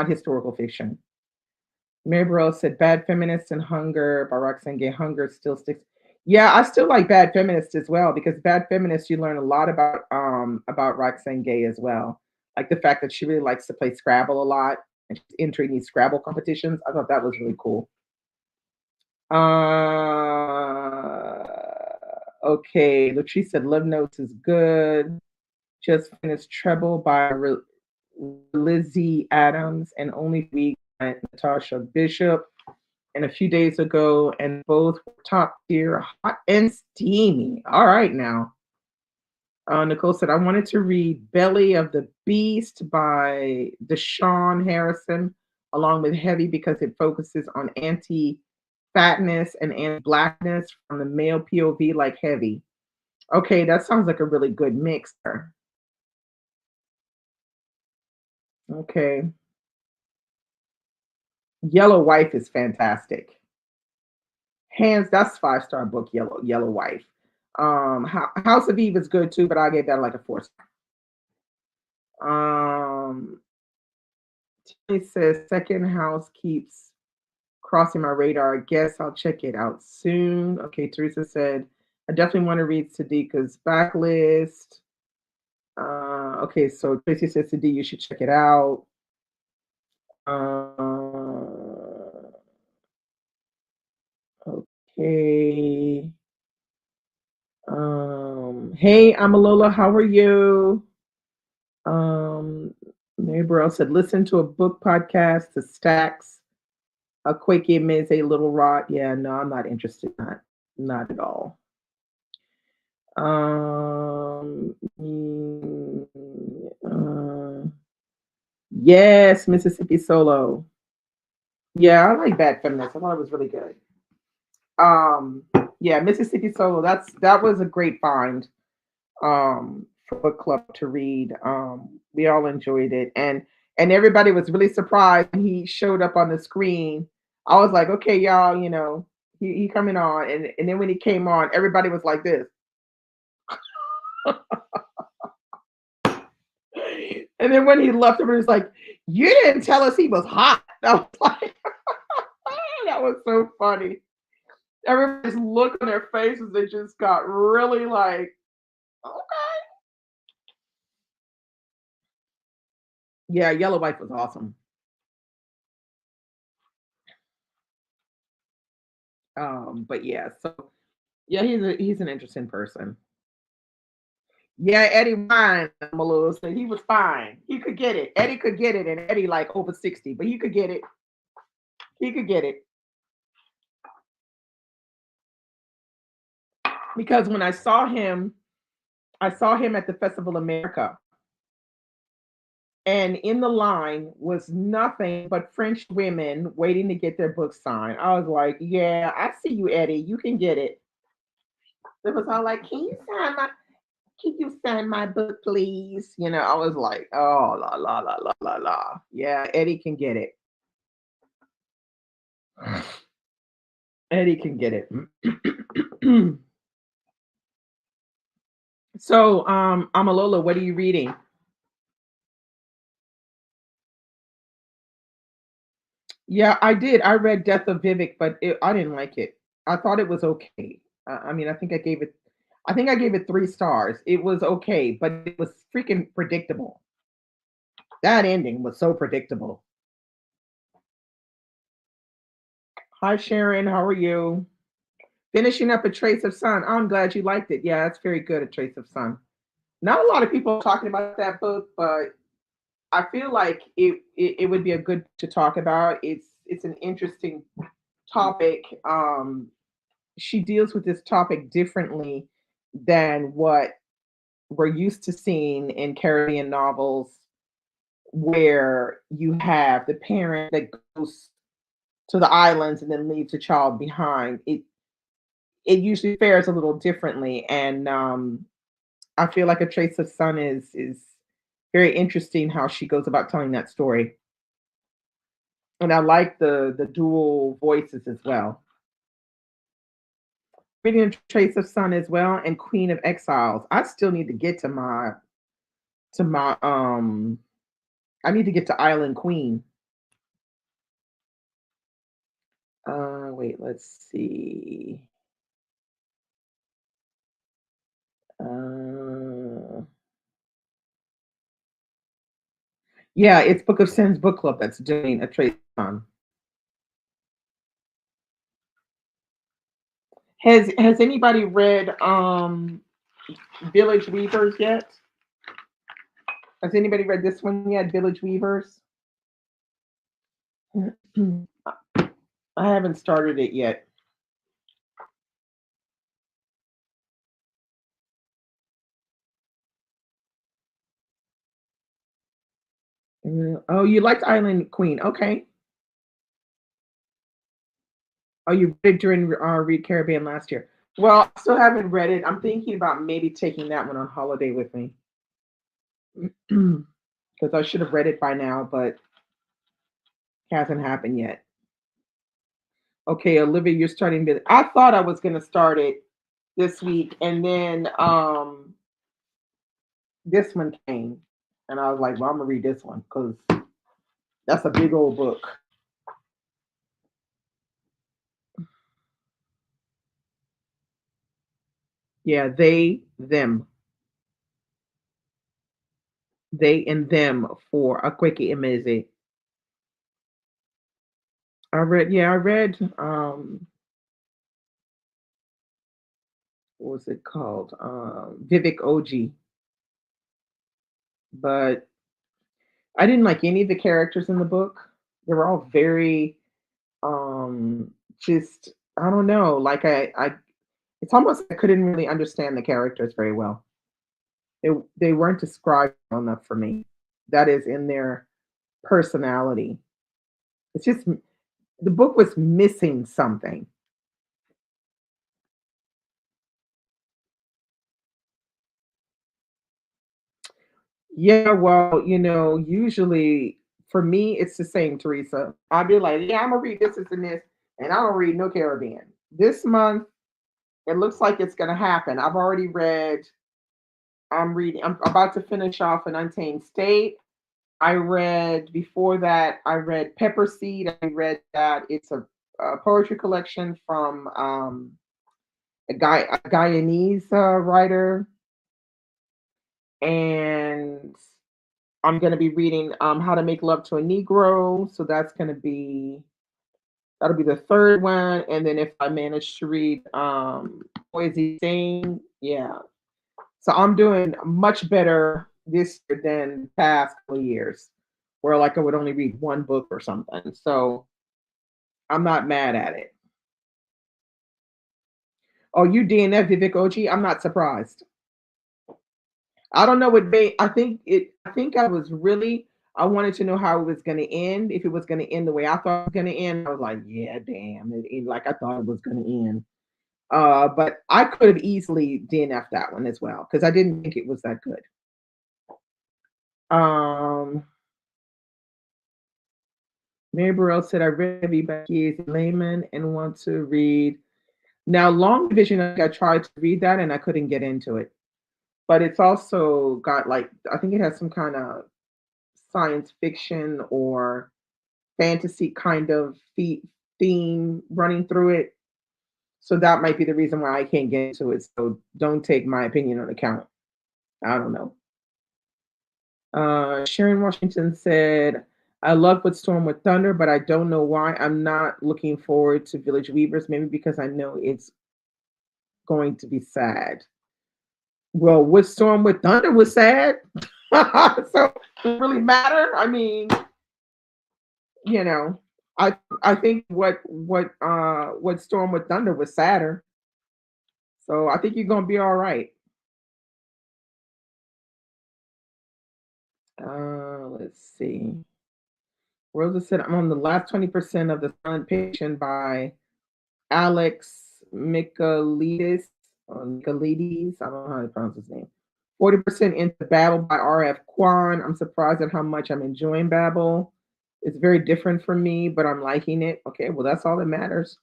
historical fiction. Mary Burrell said Bad Feminist and Hunger by Roxane Gay. Hunger still sticks. Yeah, I still like Bad Feminist as well because Bad Feminist you learn a lot about Roxane Gay as well. Like the fact that she really likes to play Scrabble a lot and she's entering these Scrabble competitions. I thought that was really cool. Okay, Latrice said Love Notes is good. Just finished Treble by Lizzie Adams and Only Week by Natasha Bishop. And a few days ago, and both were top tier, hot and steamy. All right, now. Nicole said, I wanted to read Belly of the Beast by Deshaun Harrison, along with Heavy, because it focuses on anti fatness and anti blackness from the male POV, like Heavy. Okay, that sounds like a really good mixer. Okay. Yellow Wife is fantastic. Hands, that's 5-star book. Yellow Wife. House of Eve is good too, but I gave that like a 4 star. It says Second House keeps crossing my radar. I guess I'll check it out soon. Okay, Teresa said I definitely want to read Sadiqa's Backlist. Okay, so Tracy says Sadiq, you should check it out. Okay. Hey, Amalola, how are you? Um, Mary Burrell said, listen to a book podcast to Stacks. A Quickie Miz a little rot. Yeah, no, I'm not interested in that. Not at all. Yes, Mississippi Solo. Yeah, I like Bad Feminist. I thought it was really good. Um, yeah, Mississippi Solo. That was a great find. For book club to read. We all enjoyed it, and everybody was really surprised when he showed up on the screen. I was like, okay, y'all, he coming on, and then when he came on, everybody was like this. And then when he left, everybody was like, you didn't tell us he was hot. I was like, that was so funny. Everybody's look on their faces, they just got really like, okay. Yeah, Yellow Wife was awesome. But yeah, so yeah, he's an interesting person. Yeah, Eddie Wine, Malou said he was fine. He could get it. Eddie could get it, and Eddie like over 60, but he could get it. He could get it. Because when I saw him at the Festival America, and in the line was nothing but French women waiting to get their books signed. I was like, yeah, I see you, Eddie. You can get it. It was all like, can you sign my book, please? I was like, oh la la la la la la. Yeah, Eddie can get it. Eddie can get it. So, Amalola, what are you reading? Yeah, I did. I read Death of Vivek, but I didn't like it. I thought it was okay. I mean, I think I gave it 3 stars. It was okay, but it was freaking predictable. That ending was so predictable. Hi, Sharon. How are you? Finishing up A Trace of Sun. I'm glad you liked it. Yeah, that's very good. A Trace of Sun. Not a lot of people are talking about that book, but I feel like it would be a good to talk about. It's an interesting topic. She deals with this topic differently than what we're used to seeing in Caribbean novels, where you have the parent that goes to the islands and then leaves a child behind. It usually fares a little differently, and I feel like A Trace of Sun is very interesting how she goes about telling that story. And I like the dual voices as well. Reading A Trace of Sun as well, and Queen of Exiles. I still need to get to to my I need to get to Island Queen. Wait, let's see. Uh, yeah, it's Book of Sins book club that's doing a trade on. Has anybody read Village Weavers yet? Has anybody read this one yet, Village Weavers? I haven't started it yet. Oh, you liked Island Queen. Okay. Oh, you read it during Read Caribbean last year. Well, I still haven't read it. I'm thinking about maybe taking that one on holiday with me because I should have read it by now, but hasn't happened yet. Okay, Olivia, you're starting to. I thought I was going to start it this week, and then this one came, and I was like, "Well, I'm gonna read this one because that's a big old book." Yeah, they and them for a quickie amazing. I read what was it called? Vivek Oji, but I didn't like any of the characters in the book. They were all very just I don't know, like I it's almost I couldn't really understand the characters very well. They weren't described well enough for me. That is in their personality. It's just the book was missing something. Yeah, well, usually for me, it's the same, Teresa. I'd be like, yeah, I'm gonna read this, and this, and I don't read no Caribbean. This month, it looks like it's gonna happen. I've already read. I'm about to finish off an Untamed State. I read before that. I read Pepper Seed. I read that it's a poetry collection from a Guyanese writer, and I'm going to be reading How to Make Love to a Negro. So that'll be the third one. And then if I manage to read Poesy Sing, yeah. So I'm doing much better this year than past couple of years, where like I would only read one book or something. So I'm not mad at it. Oh, you DNF Vivek Oji? I'm not surprised. I don't know what made. I think I was really. I wanted to know how it was going to end. If it was going to end the way I thought it was going to end, I was like, yeah, damn, like I thought it was going to end. But I could have easily DNF that one as well because I didn't think it was that good. Um, Mary Burrell said, I read everybody is layman and want to read. Now, Long Division, I tried to read that and I couldn't get into it. But it's also got like, I think it has some kind of science fiction or fantasy kind of theme running through it. So that might be the reason why I can't get into it. So don't take my opinion on account. I don't know. Sharon Washington said, I love what Storm with Thunder, but I don't know why I'm not looking forward to Village Weavers. Maybe because I know it's going to be sad. Well, what Storm with Thunder was sad. So does it really matter? I mean, you know, I think what Storm with Thunder was sadder. So I think you're gonna be all right. Let's see. Rosa said, I'm on the last 20% of The Silent Patient by Alex Michaelides, or Michaelides. I don't know how to pronounce his name. 40% into Babel by R.F. Kwan. I'm surprised at how much I'm enjoying Babel. It's very different from me, but I'm liking it. Okay, well, that's all that matters.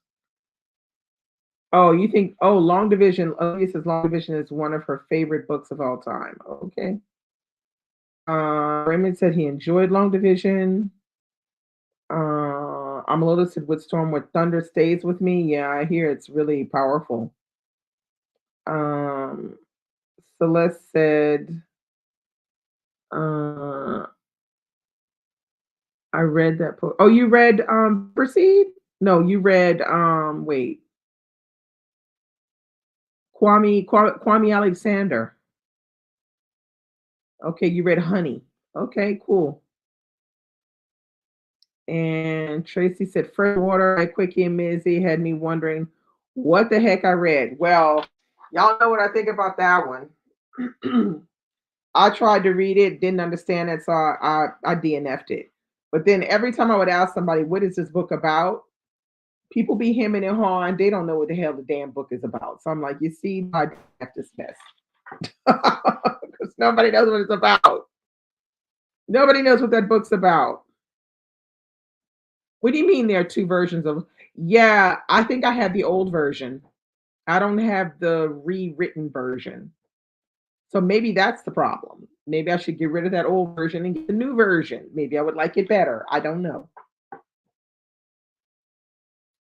Oh, you think, oh, Long Division, Olivia says Long Division is one of her favorite books of all time. Okay. Raymond said he enjoyed Long Division. Amalota said, "With Storm, with Thunder stays with me." Yeah, I hear it's really powerful. Um, Celeste said, uh, "I read that." Oh, you read Proceed? No, you read wait, Kwame Alexander. Okay, you read Honey. Okay, cool. And Tracy said, "Freshwater by Quickie and Mizzy had me wondering what the heck I read." Well, y'all know what I think about that one. I tried to read it, didn't understand it, so I DNF'd it. But then every time I would ask somebody, "What is this book about?" People be hemming and hawing. They don't know what the hell the damn book is about. So I'm like, you see, I DNF'd this mess because nobody knows what it's about. Nobody knows what that book's about. What do you mean there are two versions of? Yeah, I think I had the old version. I don't have the rewritten version. So maybe that's the problem. Maybe I should get rid of that old version and get the new version. Maybe I would like it better. I don't know.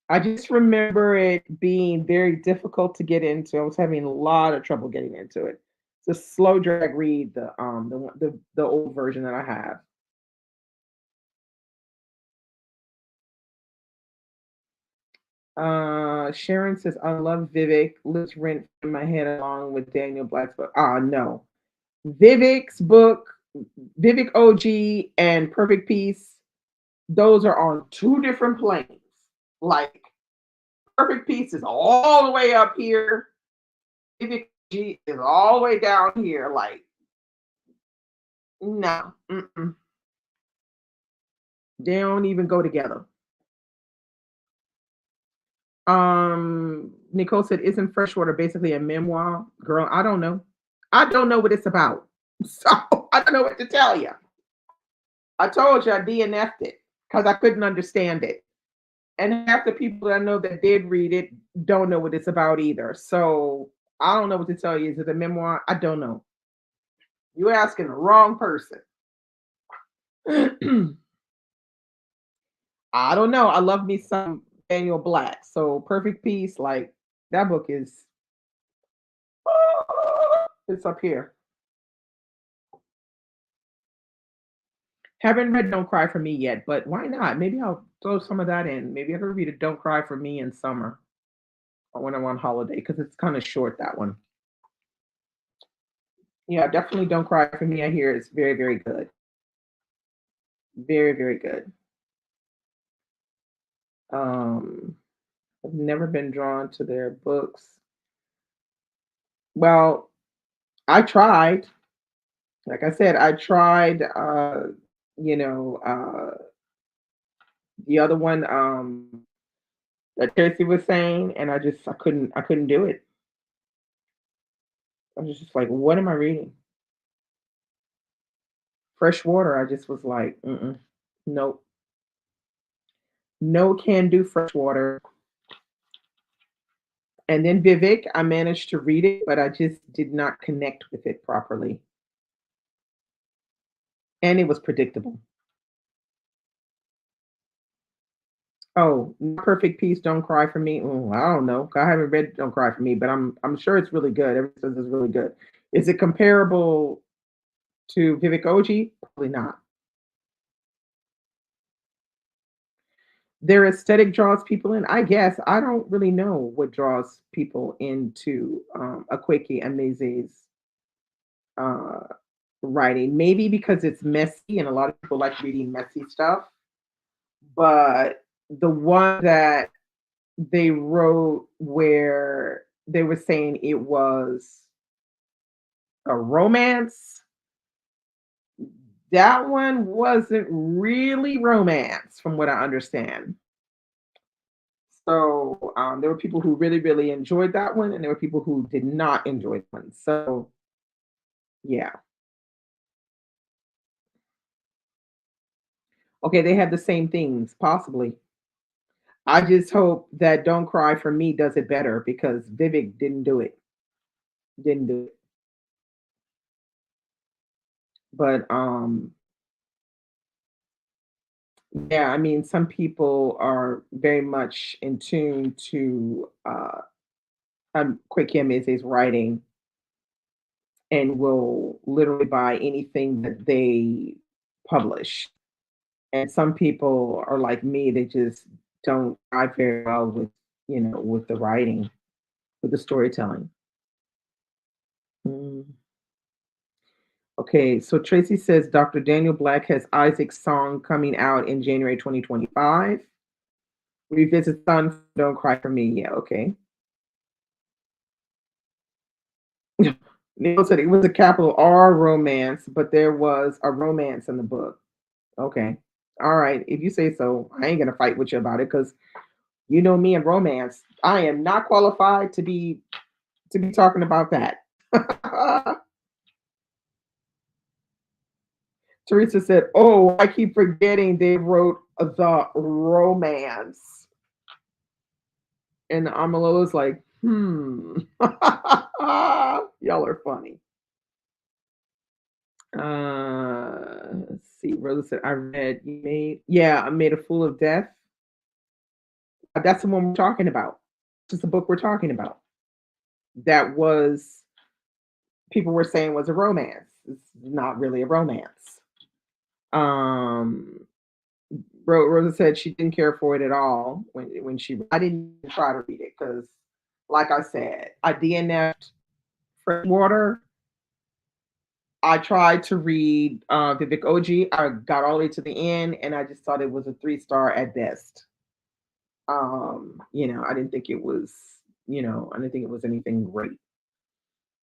I just remember it being very difficult to get into. I was having a lot of trouble getting into it. It's a slow drag read, the old version that I have. Sharon says, "I love Vivek. Let's rent in my head along with Daniel Black's book." Ah, no. Vivek's book, Vivek OG and Perfect Peace, those are on two different planes. Like Perfect Peace is all the way up here. Vivek OG is all the way down here. Like, no. Mm-mm. They don't even go together. Nicole said, "Isn't Freshwater basically a memoir?" Girl, I don't know. I don't know what it's about. So I don't know what to tell you. I told you I DNF'd it because I couldn't understand it. And half the people that I know that did read it don't know what it's about either. So I don't know what to tell you. Is it a memoir? I don't know. You're asking the wrong person. I don't know. I love me some Daniel Black. So Perfect Peace, like that book is it's up here. Haven't read Don't Cry for Me yet, but why not? Maybe I'll throw some of that in. Maybe I could read a Don't Cry for Me in summer or when I'm on holiday because it's kind of short that one. Yeah, definitely Don't Cry for Me. I hear it's very, very good. Very, very good. Um, I've never been drawn to their books. Well, I tried. Like I said, I tried you know, the other one that Tracy was saying, and I couldn't do it. I was just like, what am I reading? Fresh water. I just was like, mm-mm, nope, no can do fresh water. And then Vivek, I managed to read it, but I just did not connect with it properly, and it was predictable. Oh, Perfect Peace, Don't Cry for Me. I don't know. I haven't read Don't Cry for Me, but I'm sure it's really good. Everyone says it's really good. Is it comparable to Vivek Oji? Probably not. Their aesthetic draws people in. I guess I don't really know what draws people into Akweki Ameze's uh, writing. Maybe because it's messy, and a lot of people like reading messy stuff. But the one that they wrote where they were saying it was a romance, that one wasn't really romance, from what I understand. So there were people who really, really enjoyed that one, and there were people who did not enjoy that one. So yeah, okay, they had the same things, possibly. I just hope that Don't Cry for Me does it better because Vivek didn't do it. Didn't do it. But yeah, I mean, some people are very much in tune to Quick Emeze's writing and will literally buy anything that they publish. And some people are like me, they just don't vibe very well with, with the writing, with the storytelling. Mm. Okay, so Tracy says Dr. Daniel Black has Isaac's song coming out in January 2025. Revisit Sun, Don't Cry for Me. Yeah, okay. Neil said it was a capital R romance, but there was a romance in the book. Okay. All right. If you say so, I ain't gonna fight with you about it because you know me and romance. I am not qualified to be talking about that. Teresa said, "Oh, I keep forgetting they wrote the romance." And Amalola's like, "Hmm." Y'all are funny. Let's see. Rosa said, "I read you made, yeah, I made a fool of death." That's the one we're talking about. Just the book we're talking about. That was people were saying was a romance. It's not really a romance. Um, Rosa said she didn't care for it at all when she. I didn't even try to read it because, like I said, I DNF'd Freshwater. I tried to read Vivek Oji. I got all the way to the end, and I just thought it was a 3 star at best. I didn't think it was. I didn't think it was anything great.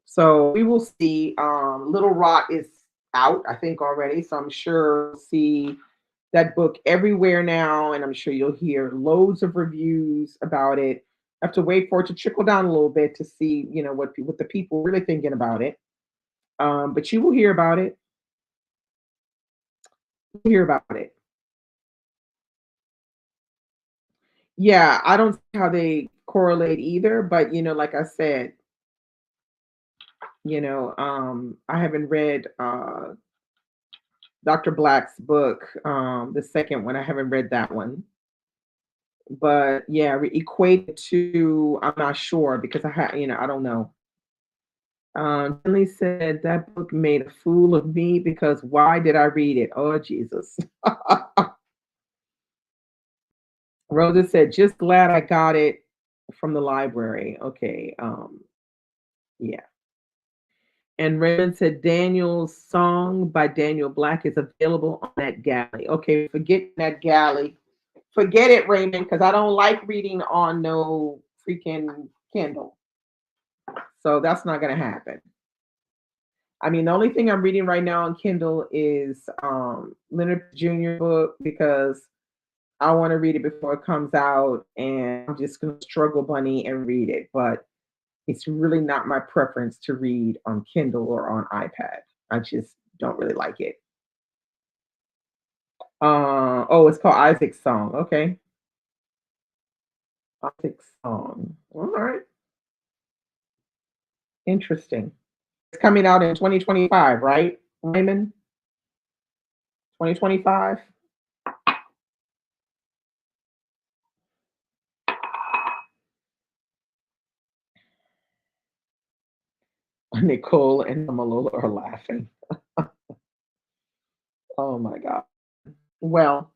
So we will see. Little Rock is out, I think, already. So I'm sure we'll see that book everywhere now, and I'm sure you'll hear loads of reviews about it. I have to wait for it to trickle down a little bit to see, what the people really thinking about it. But you will hear about it. You'll hear about it. Yeah, I don't see how they correlate either, but like I said, I haven't read Dr. Black's book, the second one. I haven't read that one. But yeah, equate to I'm not sure because I don't know. Finley said that book made a fool of me because why did I read it? Oh Jesus. Rosa said, just glad I got it from the library. Okay. Yeah. And Raymond said Daniel's song by Daniel Black is available on that galley. Okay, forget that galley. Forget it, Raymond, because I don't like reading on no freaking Kindle. So that's not gonna happen. I mean, the only thing I'm reading right now on Kindle is Leonard Jr. book because I want to read it before it comes out, and I'm just gonna struggle bunny and read it. But it's really not my preference to read on Kindle or on iPad. I just don't really like it. Oh, it's called Isaac's Song. Okay, Isaac's Song. All right, interesting. It's coming out in 2025, right, Raymond? 2025. Nicole and Malola are laughing. Oh my god. Well,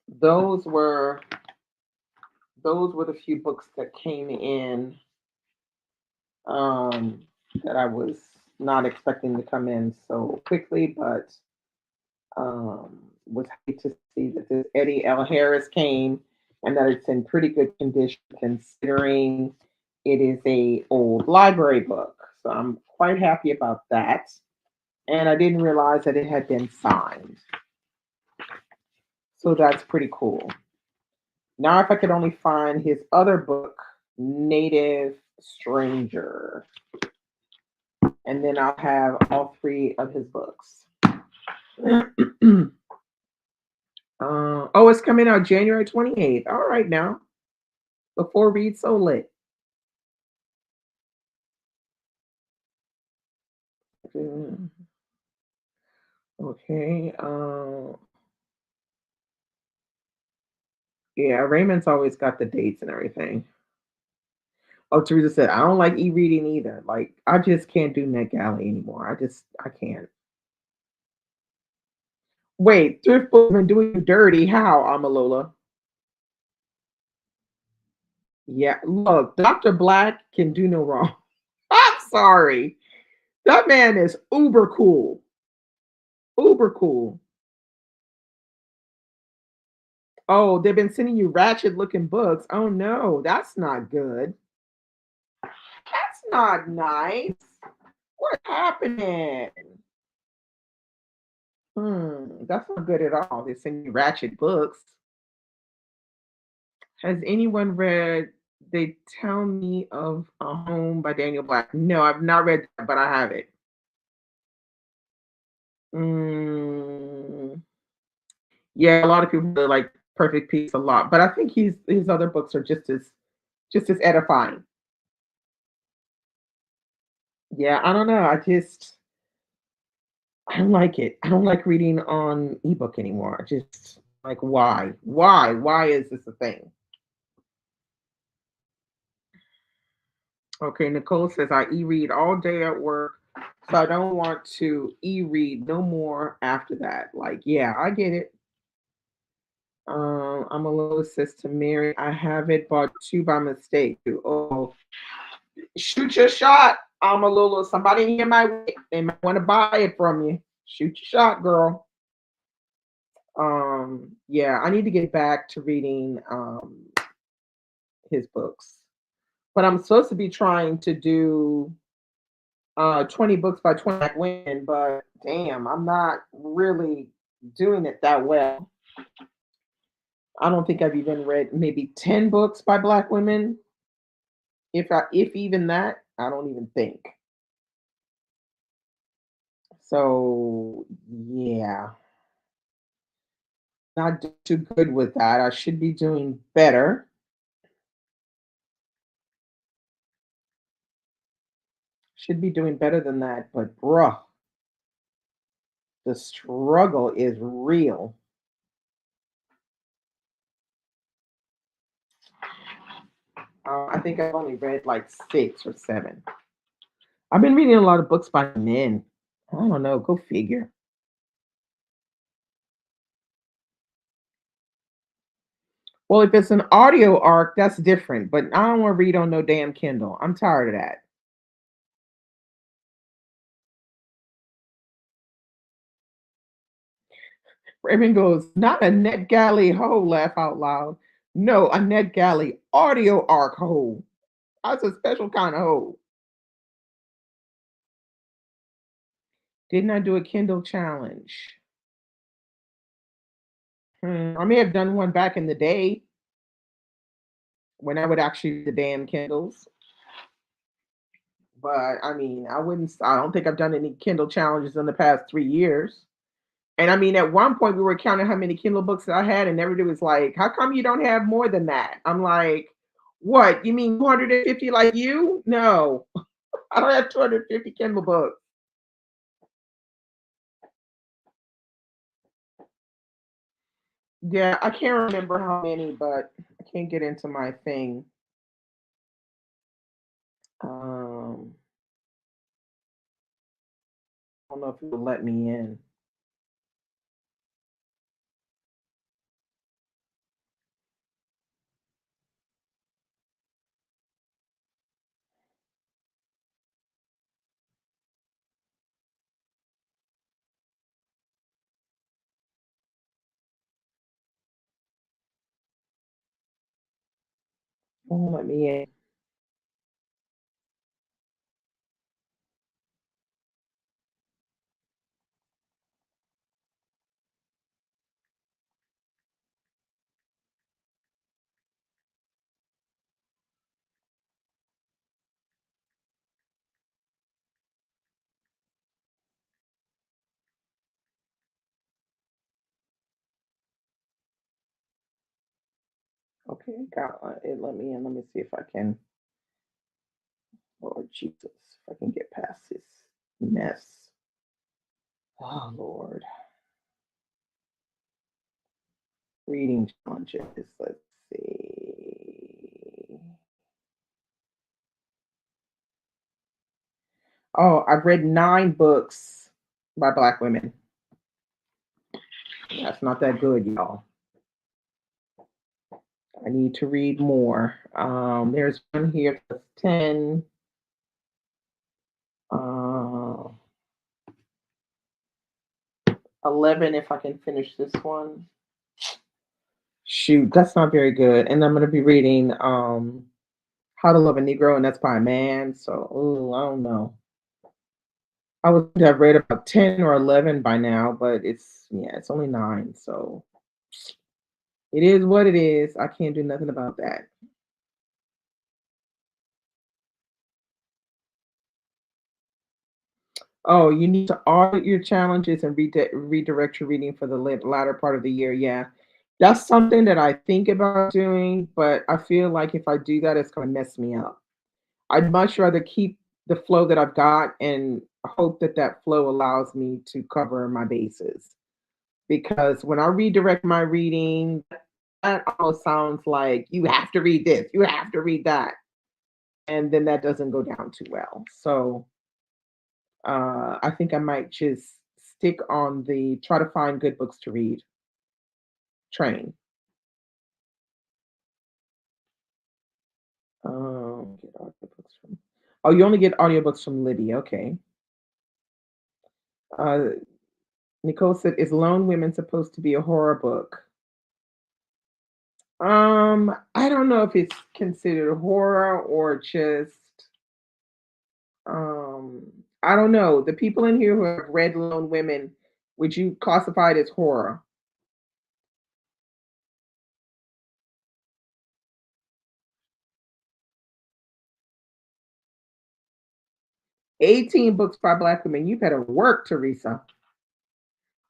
those were those were the few books that came in um, that I was not expecting to come in so quickly, but was happy to see that this Eddie L. Harris came and that it's in pretty good condition considering it is a old library book. So I'm quite happy about that. And I didn't realize that it had been signed. So that's pretty cool. Now, if I could only find his other book, Native Stranger, and then I'll have all three of his books. Oh, it's coming out January 28th. All right, now, before Read So Lit. Okay. Yeah, Raymond's always got the dates and everything. Oh, Teresa said, I don't like e-reading either. Like, I just can't do NetGalley anymore. I can't. Wait, thrift book been doing you dirty. How, Amalola? Yeah, look, Dr. Black can do no wrong. I'm sorry. That man is uber cool. Uber cool. Oh, they've been sending you ratchet looking books. Oh no, that's not good. That's not nice. What's happening? That's not good at all. They send you ratchet books. Has anyone read They Tell Me of a Home by Daniel Black? No, I've not read that, but I have it. Mm, yeah, a lot of people really like Perfect Peace a lot, but I think his other books are just as edifying. Yeah, I don't know. I don't like it. I don't like reading on ebook anymore. I just like why? Why? Why is this a thing? Okay, Nicole says I e-read all day at work, so I don't want to e-read no more after that. Like, yeah, I get it. I'm a little sis to Mary. I have it bought two by mistake. Oh, shoot your shot. I'm a little somebody in my way. They might want to buy it from you. Shoot your shot, girl. Yeah, I need to get back to reading his books. But I'm supposed to be trying to do 20 books by 20 Black women, but damn, I'm not really doing it that well. I don't think I've even read maybe 10 books by Black women. If even that, I don't even think. So yeah, not too good with that. I should be doing better. Should be doing better than that, but bruh, the struggle is real. I think I've only read like 6 or 7. I've been reading a lot of books by men. I don't know. Go figure. Well, if it's an audio arc, that's different. But I don't want to read on no damn Kindle. I'm tired of that. Raymond goes, not a NetGalley hoe. Laugh out loud. No, a NetGalley audio arc hoe. That's a special kind of hoe. Didn't I do a Kindle challenge? I may have done one back in the day when I would actually read the damn Kindles. But I mean, I don't think I've done any Kindle challenges in the past 3 years. And I mean, at one point we were counting how many Kindle books that I had, and everybody was like, how come you don't have more than that? I'm like, what? You mean 250 like you? No, I don't have 250 Kindle books. Yeah, I can't remember how many, but I can't get into my thing. I don't know if it'll let me in. Won't let me in. Okay, got it. Let me in. Let me see if I can. Lord Jesus, if I can get past this mess. Oh Lord, reading challenges. Let's see. Oh, I've read 9 books by Black women. That's not that good, y'all. I need to read more. There's one here that's 10, uh, 11 if I can finish this one. Shoot, that's not very good. And I'm going to be reading How to Love a Negro, and that's by a man. So, ooh, I don't know. I would have read about 10 or 11 by now, but yeah, it's only 9. So it is what it is. I can't do nothing about that. Oh, you need to audit your challenges and redirect your reading for the latter part of the year. Yeah. That's something that I think about doing, but I feel like if I do that, it's going to mess me up. I'd much rather keep the flow that I've got and hope that that flow allows me to cover my bases. Because when I redirect my reading, that almost sounds like you have to read this, you have to read that. And then that doesn't go down too well. So I think I might just stick on the try to find good books to read train. Get audiobooks from. Oh, you only get audiobooks from Libby. Okay. Uh, Nicole said, "Is Lone Women supposed to be a horror book?" I don't know if it's considered horror or just um I don't know. The people in here who have read Lone Women, would you classify it as horror? 18 books by Black women. You better work, Teresa.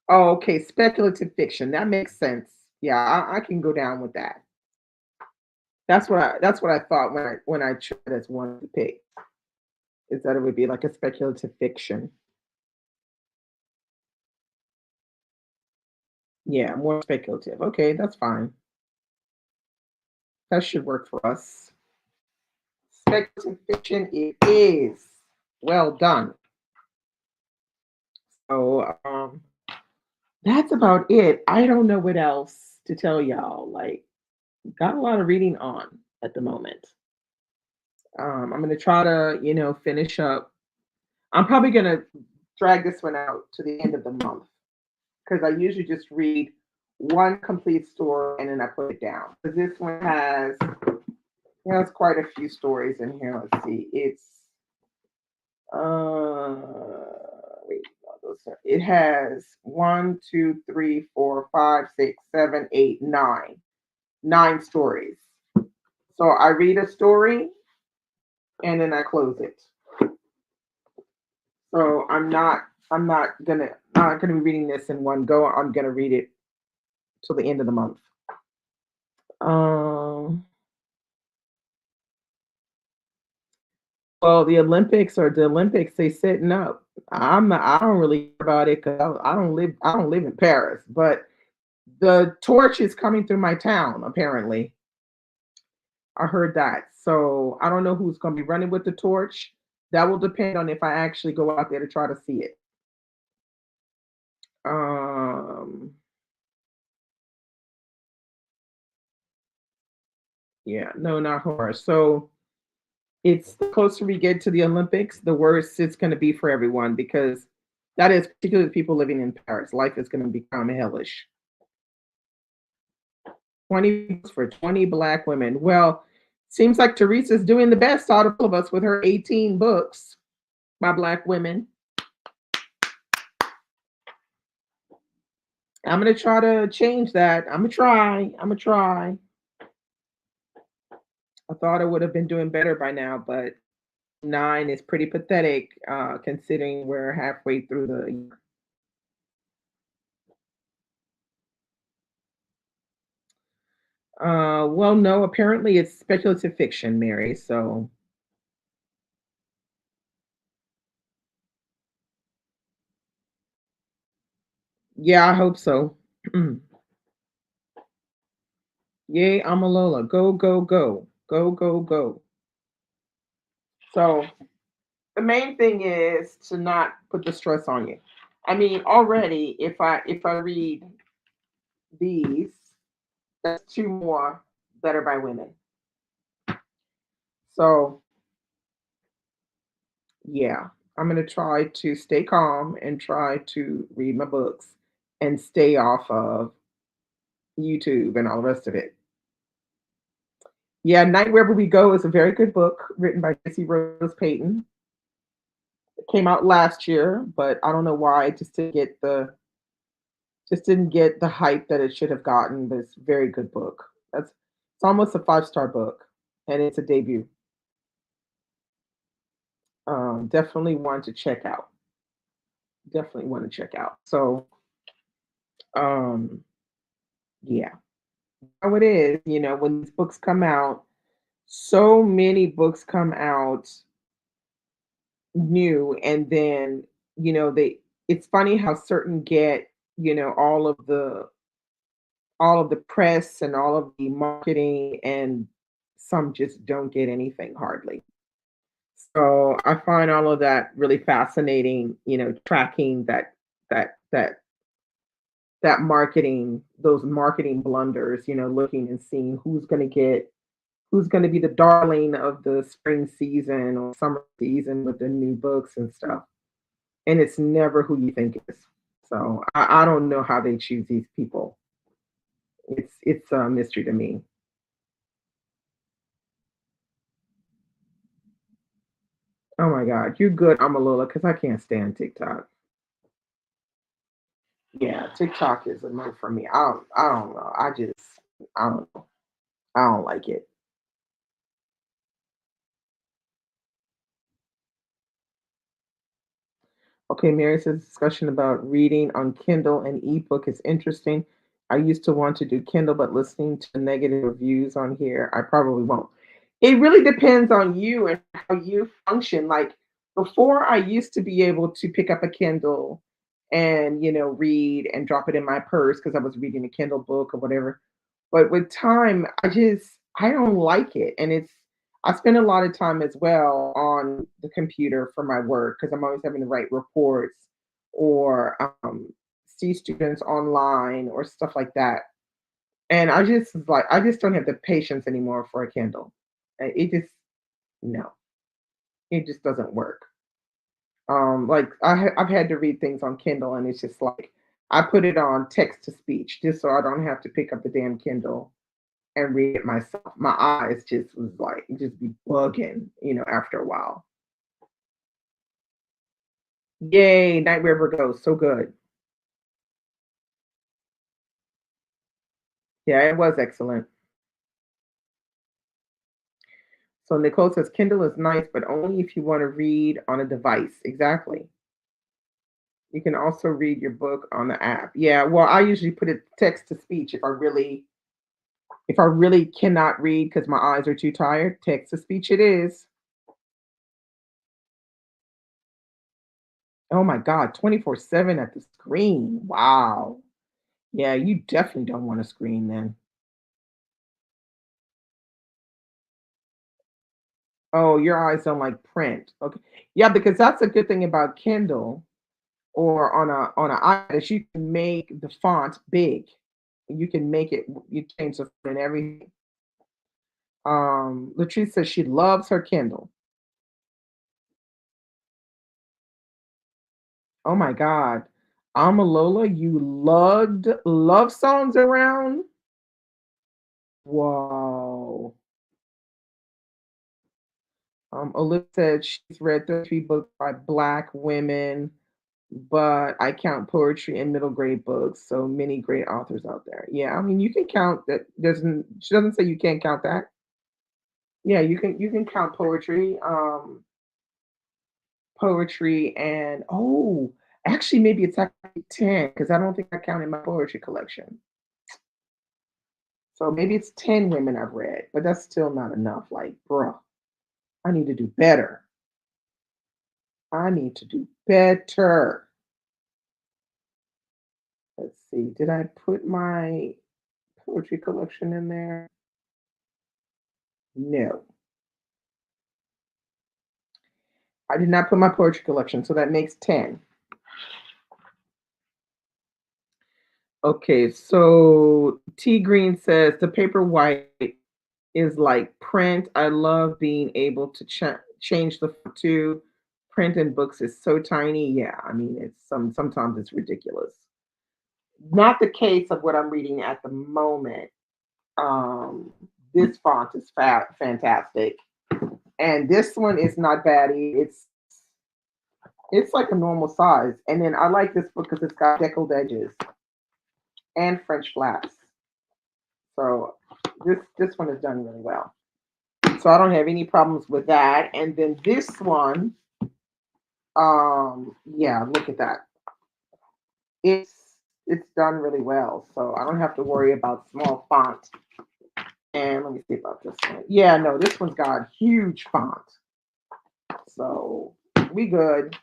Oh, okay. Speculative fiction. That makes sense. Yeah, I can go down with that. That's what I thought when I chose as one to pick, is that it would be like a speculative fiction. Yeah, more speculative. Okay, that's fine. That should work for us. Speculative fiction it is. Well done. So that's about it. I don't know what else to tell y'all. Like, got a lot of reading on at the moment. I'm gonna try to, finish up. I'm probably gonna drag this one out to the end of the month because I usually just read one complete story and then I put it down. Because this one has quite a few stories in here. Let's see. Uh wait, no, it has one, two, three, four, five, six, seven, eight, nine. 9 stories. So I read a story and then I close it. So I'm not gonna be reading this in one go. I'm gonna read it till the end of the month. Um well, the Olympics, they setting up. I don't really care about it because I don't live in Paris, but the torch is coming through my town, apparently. I heard that. So I don't know who's gonna be running with the torch. That will depend on if I actually go out there to try to see it. Um yeah, no, not horror. So it's the closer we get to the Olympics, the worse it's going to be for everyone because that is particularly people living in Paris. Life is going to become hellish. 20 for 20 Black women. Well, seems like Teresa's doing the best out of all of us with her 18 books by Black women. I'm going to try to change that. I'm going to try. I'm going to try. I thought I would have been doing better by now, but 9 is pretty pathetic considering we're halfway through the. Well, no, apparently it's speculative fiction, Mary. So, Yeah, I hope so. Yay, I'm a Lola. Go, go, go. Go, go, go. So the main thing is to not put the stress on you. I mean, already if I read these, that's two more that are by women. So yeah, I'm gonna try to stay calm and try to read my books and stay off of YouTube and all the rest of it. Yeah, Night Wherever We Go is a very good book written by Jessie Rose Payton. It came out last year, but I don't know why it just didn't get the hype that it should have gotten, but it's a very good book. It's almost a five-star book and it's a debut. Definitely one to check out. Definitely want to check out. So um yeah. How it is, when these books come out, so many books come out new, and then they it's funny how certain get all of the press and all of the marketing, and some just don't get anything hardly. So I find all of that really fascinating, tracking that marketing, those marketing blunders, looking and seeing who's going to be the darling of the spring season or summer season with the new books and stuff. And it's never who you think it is. So I don't know how they choose these people. It's a mystery to me. Oh my God, you're good, Amalula, because I can't stand TikTok. Yeah, TikTok is a no for me. I don't know. I don't know. I don't like it. Okay, Mary says discussion about reading on Kindle and ebook is interesting. I used to want to do Kindle, but listening to negative reviews on here, I probably won't. It really depends on you and how you function. Like before, I used to be able to pick up a Kindle and read and drop it in my purse because I was reading a Kindle book or whatever. But with time, I don't like it, and I spend a lot of time as well on the computer for my work because I'm always having to write reports or see students online or stuff like that. And I just don't have the patience anymore for a Kindle. It just no, it just doesn't work. Like I've had to read things on Kindle, and it's just like I put it on text to speech just so I don't have to pick up the damn Kindle and read it myself. My eyes just was like just be bugging, after a while. Yay, Night River goes so good. Yeah, it was excellent. So Nicole says Kindle is nice, but only if you want to read on a device. Exactly. You can also read your book on the app. Yeah, well, I usually put it text to speech if I really cannot read because my eyes are too tired. Text to speech it is. Oh my God, 24/7 at the screen. Wow. Yeah, you definitely don't want a screen then. Oh, your eyes don't like print. Okay. Yeah, because that's a good thing about Kindle or on an iPad is you can make the font big. You can make it you change the font and everything. Latrice says she loves her Kindle. Oh my God. Amalola, you lugged love songs around? Whoa. Olivia said she's read 33 books by Black women, but I count poetry and middle grade books. So many great authors out there. Yeah, I mean, you can count that. She doesn't say you can't count that. Yeah, you can count poetry, and actually maybe it's actually 10 because I don't think I counted my poetry collection. So maybe it's 10 women I've read, but that's still not enough. Like, bruh, I need to do better. I need to do better. see. Did I put my poetry collection in there? No, I did not put my poetry collection, so that makes 10. Okay, so T Green says the paper white is like print. I love being able to change the font to print in books is so tiny. Yeah, I mean it's sometimes it's ridiculous. Not the case of what I'm reading at the moment. Um, this font is fantastic, and this one is not bad. It's like a normal size, and then I like this book because it's got deckled edges and French flaps. So this one is done really well. So I don't have any problems with that. And then this one, yeah, look at that. It's done really well. So I don't have to worry about small font. And let me see about this one. Yeah, no, this one's got huge font. So we good.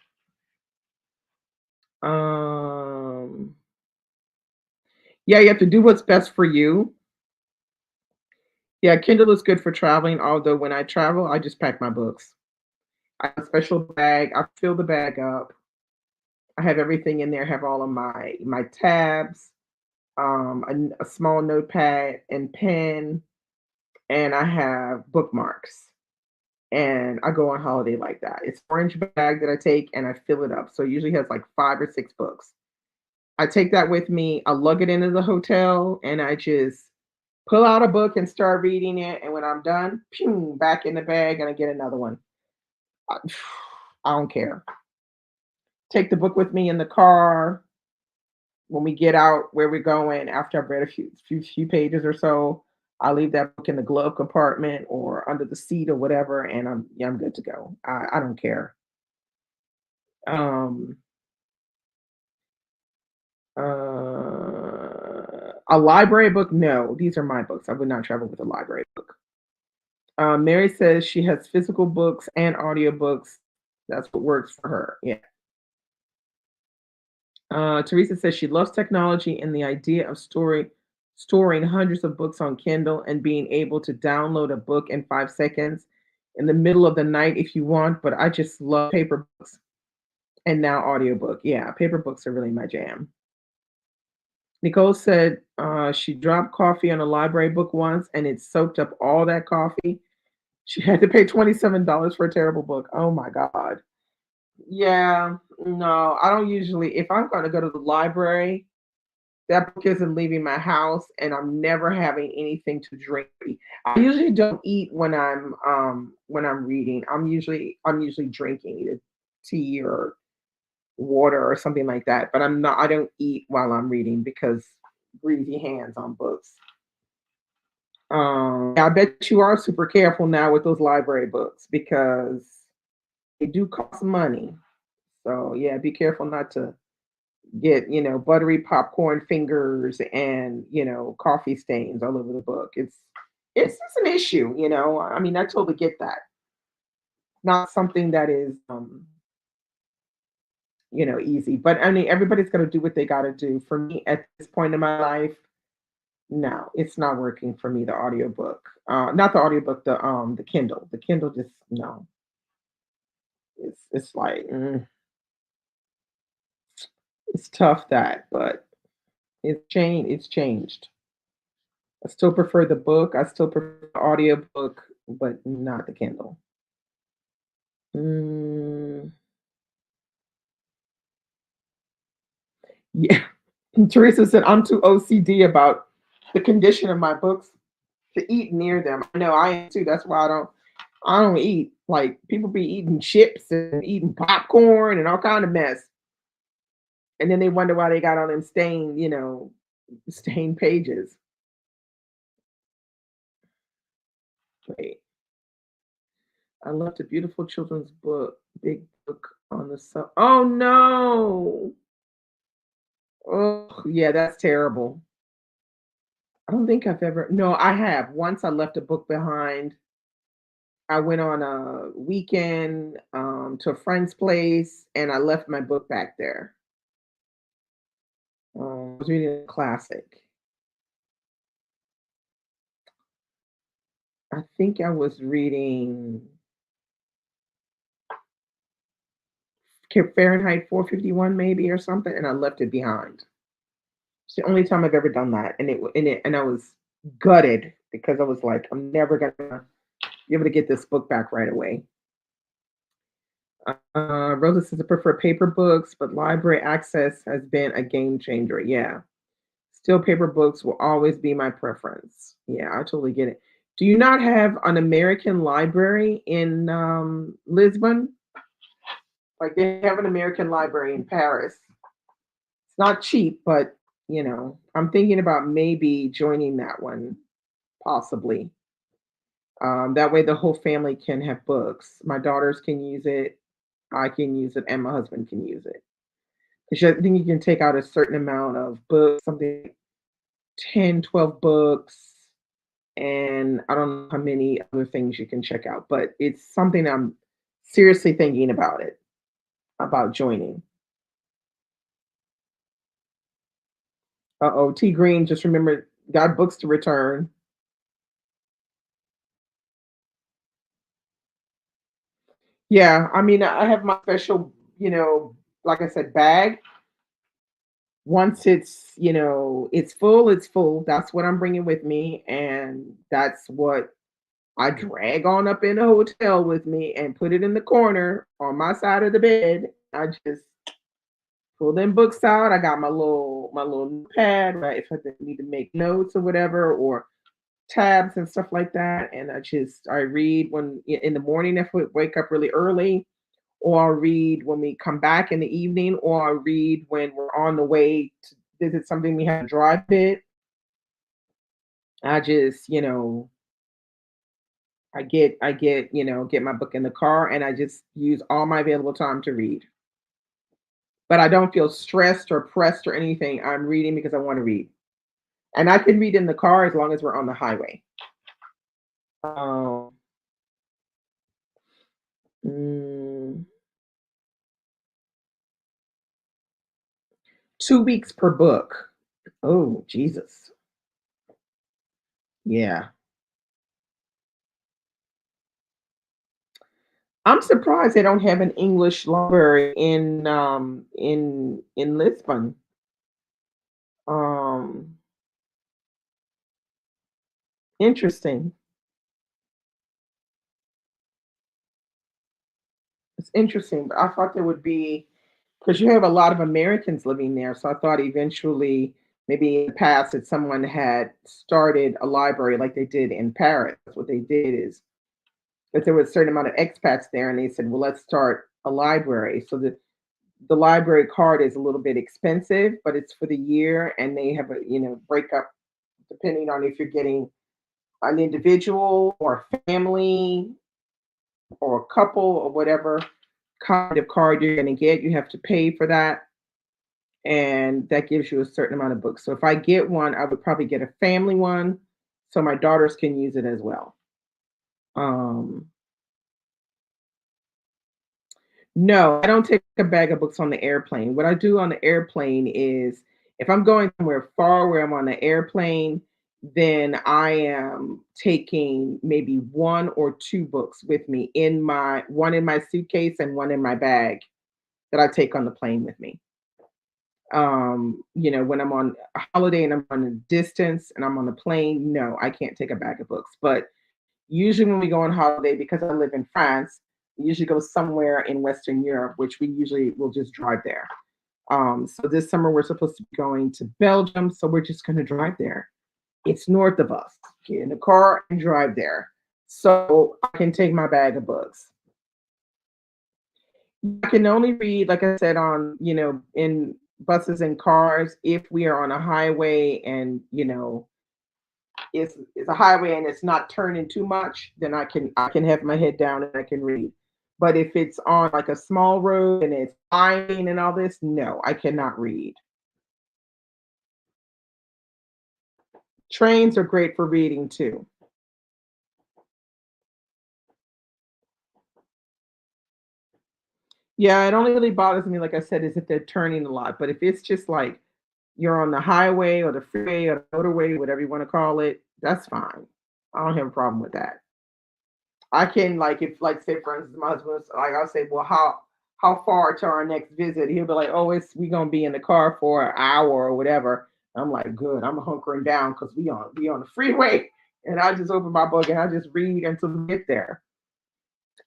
Um, yeah, you have to do what's best for you. Yeah, Kindle is good for traveling, although when I travel, I just pack my books. I have a special bag. I fill the bag up. I have everything in there. Have all of my tabs, a small notepad and pen, and I have bookmarks. And I go on holiday like that. It's orange bag that I take and I fill it up. So it usually has like 5 or 6 books. I take that with me. I lug it into the hotel and I just pull out a book and start reading it. And when I'm done, pew, back in the bag and I get another one. I, I don't care. Take the book with me in the car. When we get out where we're going, after I've read a few pages or so, I leave that book in the glove compartment or under the seat or whatever, and I'm good to go. I don't care. Um, a library book? No, these are my books. I would not travel with a library book. Mary says she has physical books and audiobooks. That's what works for her. Yeah. Teresa says she loves technology and the idea of storing hundreds of books on Kindle and being able to download a book in 5 seconds in the middle of the night if you want. But I just love paper books and now audiobook. Yeah, paper books are really my jam. Nicole said she dropped coffee on a library book once and it soaked up all that coffee. She had to pay $27 for a terrible book. Oh my God. Yeah, no, I don't usually, if I'm going to go to the library, that book isn't leaving my house, and I'm never having anything to drink. I usually don't eat when I'm reading. I'm usually drinking either tea or water or something like that. But I don't eat while I'm reading because greasy hands on books. Yeah, I bet you are super careful now with those library books because they do cost money. So yeah, be careful not to get, buttery popcorn fingers and, coffee stains all over the book. It's an issue. I mean, I totally get that. Not something that is easy. But I mean, everybody's gonna do what they gotta do. For me at this point in my life, no, it's not working for me, the audiobook. Not the audiobook, the Kindle. The Kindle just no. It's like it's tough that, but it's changed. I still prefer the book. I still prefer the audiobook, but not the Kindle. Mm, yeah. Teresa said, I'm too OCD about the condition of my books to eat near them. I know I am too. That's why I don't eat. Like people be eating chips and eating popcorn and all kind of mess. And then they wonder why they got on them stained pages. Wait. I left a beautiful children's book, big book on the sub. Oh no. Oh, yeah, that's terrible. I don't think I've ever, no, I have. Once I left a book behind. I went on a weekend to a friend's place and I left my book back there. was reading a classic. I think I was reading Fahrenheit 451 maybe or something, and I left it behind. It's the only time I've ever done that, and I was gutted because I was like, I'm never gonna be able to get this book back right away. Rosa says I prefer paper books, but library access has been a game changer. Yeah, still paper books will always be my preference. Yeah, I totally get it. Do you not have an American library in Lisbon? Like they have an American library in Paris. It's not cheap, but I'm thinking about maybe joining that one, possibly. That way, the whole family can have books. My daughters can use it, I can use it, and my husband can use it. Because I think you can take out a certain amount of books, something 10, 12 books, and I don't know how many other things you can check out, but it's something I'm seriously thinking about joining. Uh-oh, T Green just remembered got books to return. Yeah, I mean, I have my special, like I said, bag. Once it's full, it's full. That's what I'm bringing with me, and that's what I drag on up in the hotel with me and put it in the corner on my side of the bed. I just pull them books out. I got my little pad, right? If I need to make notes or whatever, or tabs and stuff like that. And I read when in the morning if we wake up really early, or I'll read when we come back in the evening, or I'll read when we're on the way to visit something we have to drive it. I just, get my book in the car and I just use all my available time to read. But I don't feel stressed or pressed or anything. I'm reading because I want to read. And I can read in the car as long as we're on the highway. Um, mm, 2 weeks per book. Oh, Jesus. Yeah. I'm surprised they don't have an English library in Lisbon. Um, Interesting. It's interesting, but I thought there would be because you have a lot of Americans living there. So I thought eventually, maybe in the past, that someone had started a library like they did in Paris. What they did is that there was a certain amount of expats there, and they said, "Well, let's start a library." So the library card is a little bit expensive, but it's for the year, and they have a breakup depending on if you're getting an individual or a family or a couple or whatever kind of card you're going to get. You have to pay for that, and that gives you a certain amount of books. So if I get one, I would probably get a family one so my daughters can use it as well. Um, no, I don't take a bag of books on the airplane. What I do on the airplane is if I'm going somewhere far where I'm on the airplane, then I am taking maybe one or two books with me in my one in my suitcase and one in my bag that I take on the plane with me. When I'm on a holiday and I'm on a distance and I'm on a plane, no, I can't take a bag of books. But usually when we go on holiday, because I live in France, we usually go somewhere in Western Europe, which we usually will just drive there. So this summer we're supposed to be going to Belgium, so we're just going to drive there. It's north of us. Get in the car and drive there, so I can take my bag of books. I can only read, like I said, on in buses and cars if we are on a highway and it's a highway and it's not turning too much, then I can have my head down and I can read. But if it's on like a small road and it's fine and all this, no, I cannot read. Trains are great for reading too. Yeah, it only really bothers me, like I said, is if they're turning a lot. But if it's just like, you're on the highway or the freeway or the motorway, whatever you want to call it, that's fine. I don't have a problem with that. I can like if like say for instance my husband's like I'll say, well, how far to our next visit? He'll be like, oh, it's we gonna be in the car for an hour or whatever. I'm like, good. I'm hunkering down because we on the freeway, and I just open my book and I just read until we get there.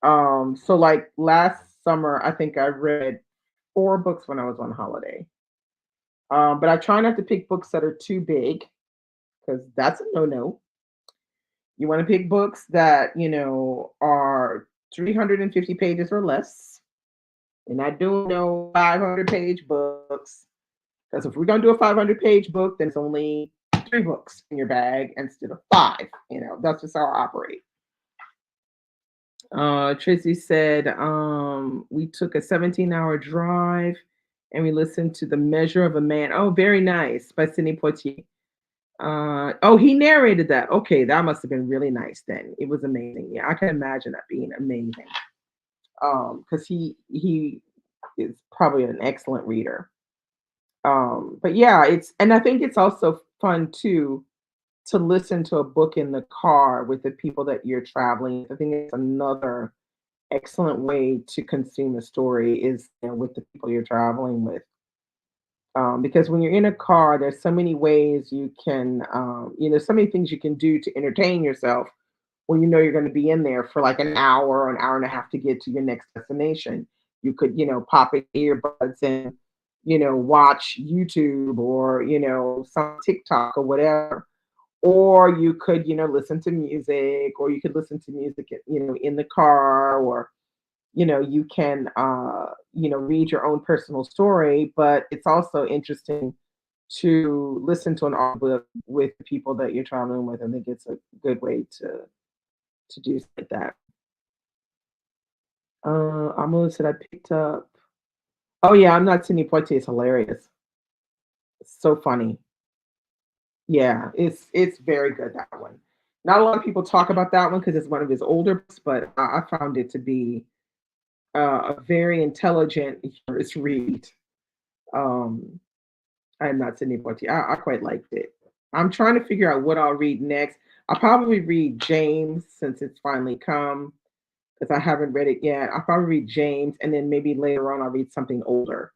So like last summer, I think I read 4 books when I was on holiday. But I try not to pick books that are too big because that's a no-no. You want to pick books that, are 350 pages or less. And I do know 500-page books. Because if we're going to do a 500-page book, then it's only 3 books in your bag instead of five. That's just how I operate. Tracy said, we took a 17-hour drive and we listened to The Measure of a Man. Oh, very nice by Sidney Poitier. Oh, he narrated that. Okay, that must have been really nice then. It was amazing. Yeah, I can imagine that being amazing. Because he is probably an excellent reader. But yeah, and I think it's also fun too to listen to a book in the car with the people that you're traveling. I think it's another excellent way to consume a story is with the people you're traveling with. Because when you're in a car, there's so many ways you can, so many things you can do to entertain yourself when you know you're going to be in there for like an hour or an hour and a half to get to your next destination. You could, pop in earbuds and, watch YouTube or, some TikTok or whatever. Or you could, listen to music, or you could listen to music, in the car, or you can read your own personal story, but it's also interesting to listen to an audiobook with the people that you're traveling with. I think it's a good way to do like that. Amala said I picked up. Oh yeah, I'm not Sidney Poitier is hilarious. It's so funny. Yeah, it's very good, that one. Not a lot of people talk about that one because it's one of his older books, but I found it to be a very intelligent, humorous read. Um, I'm not Sidney Poitier. I quite liked it. I'm trying to figure out what I'll read next. I'll probably read James since it's finally come because I haven't read it yet. I'll probably read James and then maybe later on I'll read something older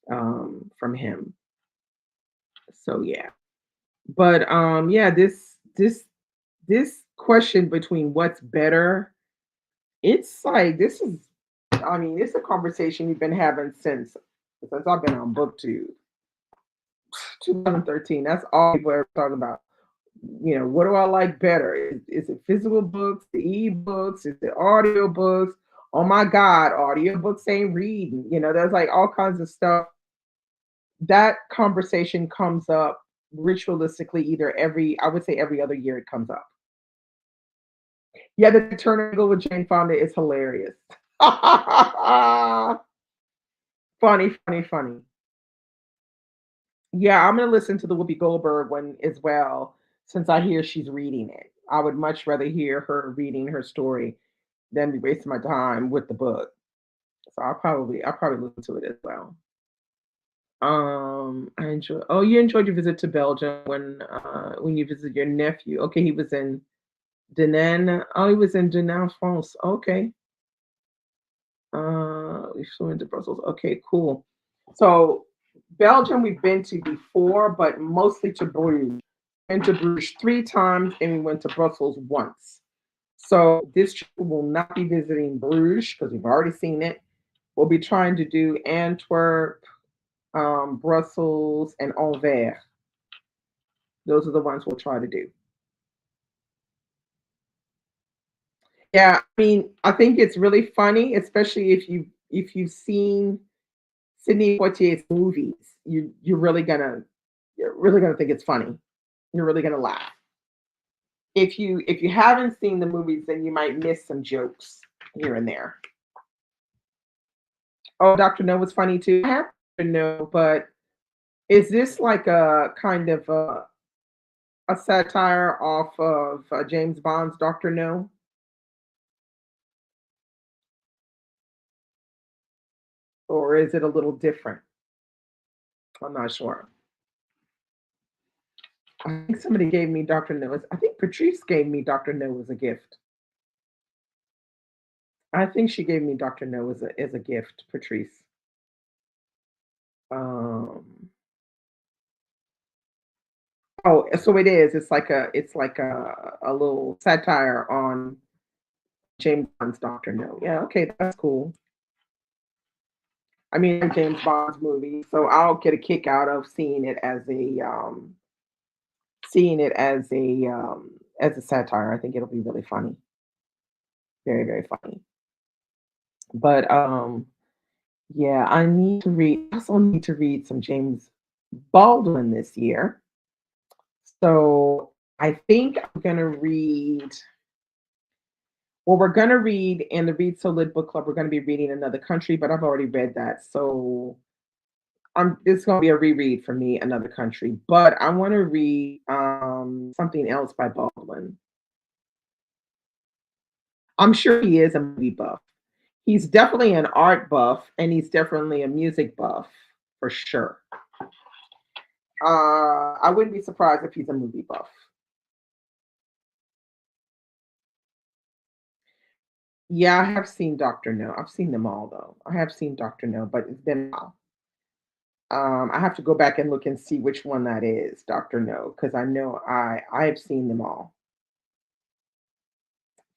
from him. So yeah, but yeah, this question between what's better, it's like this is. I mean, it's a conversation we've been having since I've been on BookTube. 2013. That's all people are talking about. What do I like better? Is it physical books, the e-books, is it audio books? Oh my God, audio books ain't reading. There's like all kinds of stuff. That conversation comes up ritualistically either I would say every other year it comes up. Yeah, the turn angle with Jane Fonda is hilarious. Funny, funny, funny. Yeah, I'm gonna listen to the Whoopi Goldberg one as well, since I hear she's reading it. I would much rather hear her reading her story than be wasting my time with the book. So I'll probably listen to it as well. I enjoy. Oh, you enjoyed your visit to Belgium when you visited your nephew. Okay, he was in Denain. Oh, he was in Denain, France. Okay. We flew into Brussels. Okay, cool. So Belgium we've been to before, but mostly to Bruges. Been to Bruges 3 times, and we went to Brussels once. So this trip will not be visiting Bruges because we've already seen it. We'll be trying to do Antwerp, Brussels, and Anvers. Those are the ones we'll try to do. Yeah, I mean, I think it's really funny, especially if you've seen Sidney Poitier's movies. You're really gonna think it's funny. You're really gonna laugh. If you haven't seen the movies, then you might miss some jokes here and there. Oh, Dr. No was funny too. I have to know, but is this like a kind of a satire off of James Bond's Dr. No, or is it a little different? I'm not sure. I think somebody gave me Dr. No. I think Patrice gave me Dr. No as a gift. I think she gave me Dr. No as a gift, Patrice. Um, oh, so it is. It's like a little satire on James Bond's Dr. No. Yeah, okay, that's cool. I mean, James Bond's movie, so I'll get a kick out of seeing it as a satire. I think it'll be really funny, very very funny. But yeah, I need to read. I also need to read some James Baldwin this year. So I think I'm gonna read. Well, we're gonna read in the Read So Lit book club. We're gonna be reading Another Country, but I've already read that, so it's gonna be a reread for me, Another Country. But I want to read something else by Baldwin. I'm sure he is a movie buff. He's definitely an art buff, and he's definitely a music buff for sure. I wouldn't be surprised if he's a movie buff. Yeah, I have seen Doctor No. I've seen them all though. I have seen Doctor No, but it's been a while. I have to go back and look and see which one that is, Doctor No, because I know I have seen them all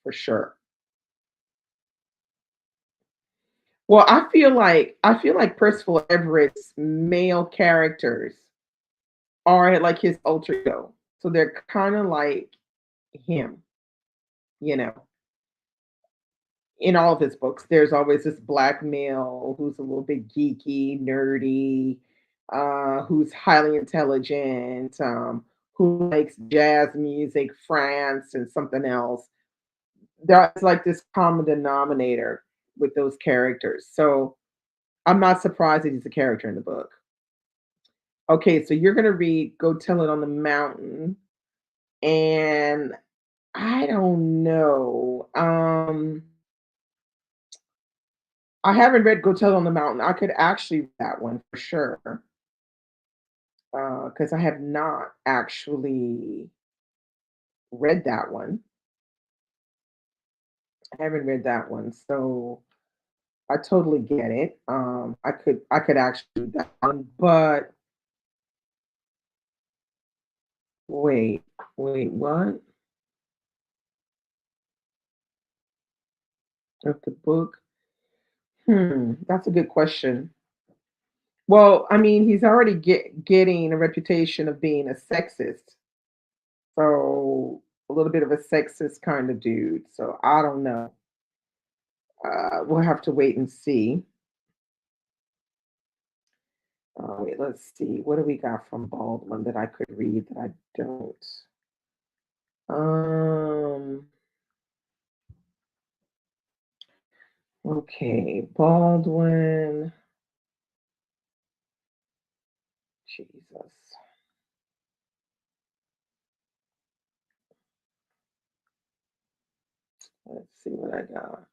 for sure. Well, I feel like Percival Everett's male characters are like his alter ego. So they're kind of like him, you know. In all of his books, there's always this black male who's a little bit geeky, nerdy, who's highly intelligent, who likes jazz music, France, and something else. That's like this common denominator with those characters. So I'm not surprised that he's a character in the book. Okay, so you're gonna read Go Tell It on the Mountain, and I don't know. I haven't read Go Tell It on the Mountain. I could actually read that one for sure. Because I have not actually read that one. I haven't read that one, so I totally get it. I could actually read that one, but wait, wait, what? Of the book? That's a good question. Well, I mean, he's already getting a reputation of being a sexist, so a little bit of a sexist kind of dude. So I don't know. We'll have to wait and see. Wait, let's see. What do we got from Baldwin that I could read that I don't? Um, okay, Baldwin. Jesus. Let's see what I got.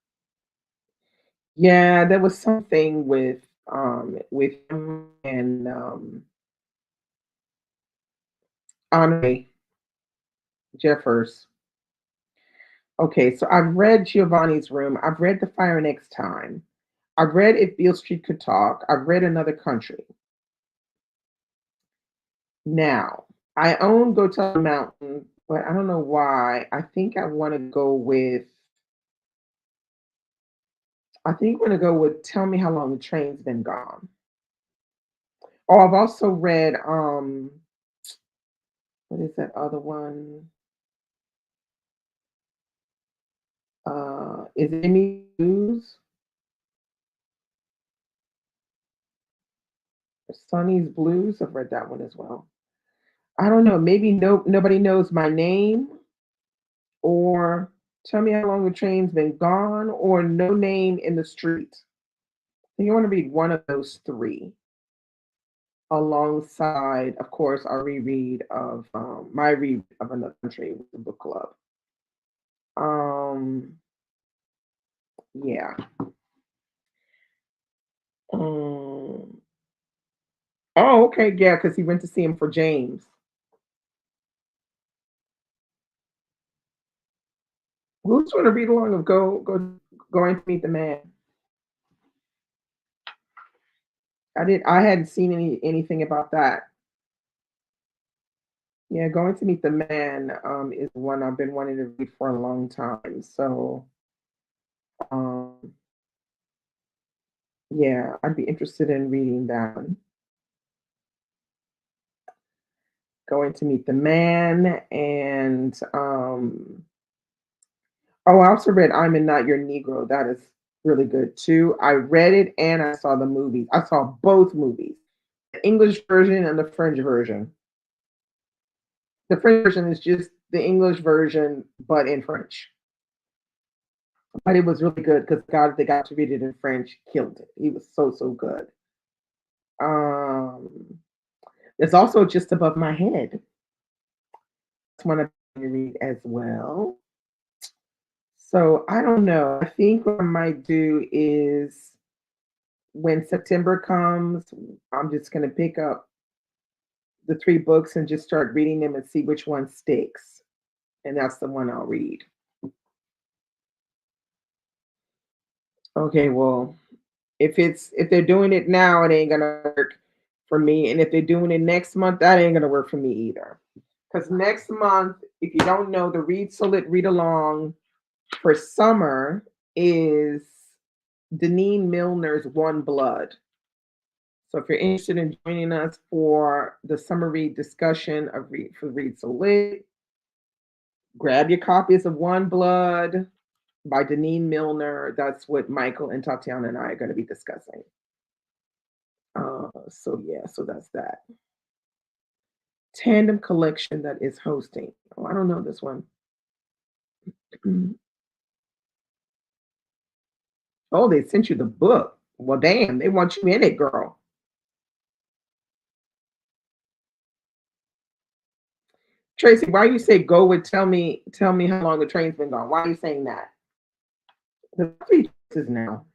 Yeah, there was something with him and Andre Jeffers. Okay, so I've read Giovanni's Room. I've read The Fire Next Time. I've read If Beale Street Could Talk. I've read Another Country. Now, I own Go Tell the Mountain, but I don't know why. I think I'm gonna go with Tell Me How Long the Train's Been Gone. Oh, I've also read what is that other one? Is it Amy Blues? Or Sonny's Blues? I've read that one as well. I don't know. Maybe nobody knows my name, or Tell Me How Long the Train's Been Gone, or No Name in the Street. You want to read one of those three alongside, of course, our reread of my read of Another Country with the book club. Um, yeah. Um, oh, okay, yeah, because he went to see him for James. Who's going to read along of going to meet the man? I hadn't seen anything about that. Yeah, going to meet the man is one I've been wanting to read for a long time. So um, yeah, I'd be interested in reading that one. Going to meet the man and oh, I also read I'm and Not Your Negro. That is really good too. I read it and I saw the movies. I saw both movies, the English version and the French version. The French version is just the English version, but in French. But it was really good because God, they got to read it in French, killed it. He was so good. Um, it's also Just Above My Head. That's one I'm going to read as well. So I don't know. I think what I might do is when September comes, I'm just going to pick up the three books and just start reading them and see which one sticks. And that's the one I'll read. Okay, well, if they're doing it now, it ain't gonna work for me. And if they're doing it next month, that ain't gonna work for me either. Because next month, if you don't know, the Read So Lit Read Along for summer is Deneen Milner's One Blood. So if you're interested in joining us for the summer read discussion of Read So Lit, grab your copies of One Blood by Deneen Milner. That's what Michael and Tatiana and I are going to be discussing. So yeah, so that's that. Tandem Collection that is hosting. Oh, I don't know this one. Oh, they sent you the book. Well, damn, they want you in it, girl. Tracy, why you say go with tell me how long the train's been gone? Why are you saying that? The three choices now.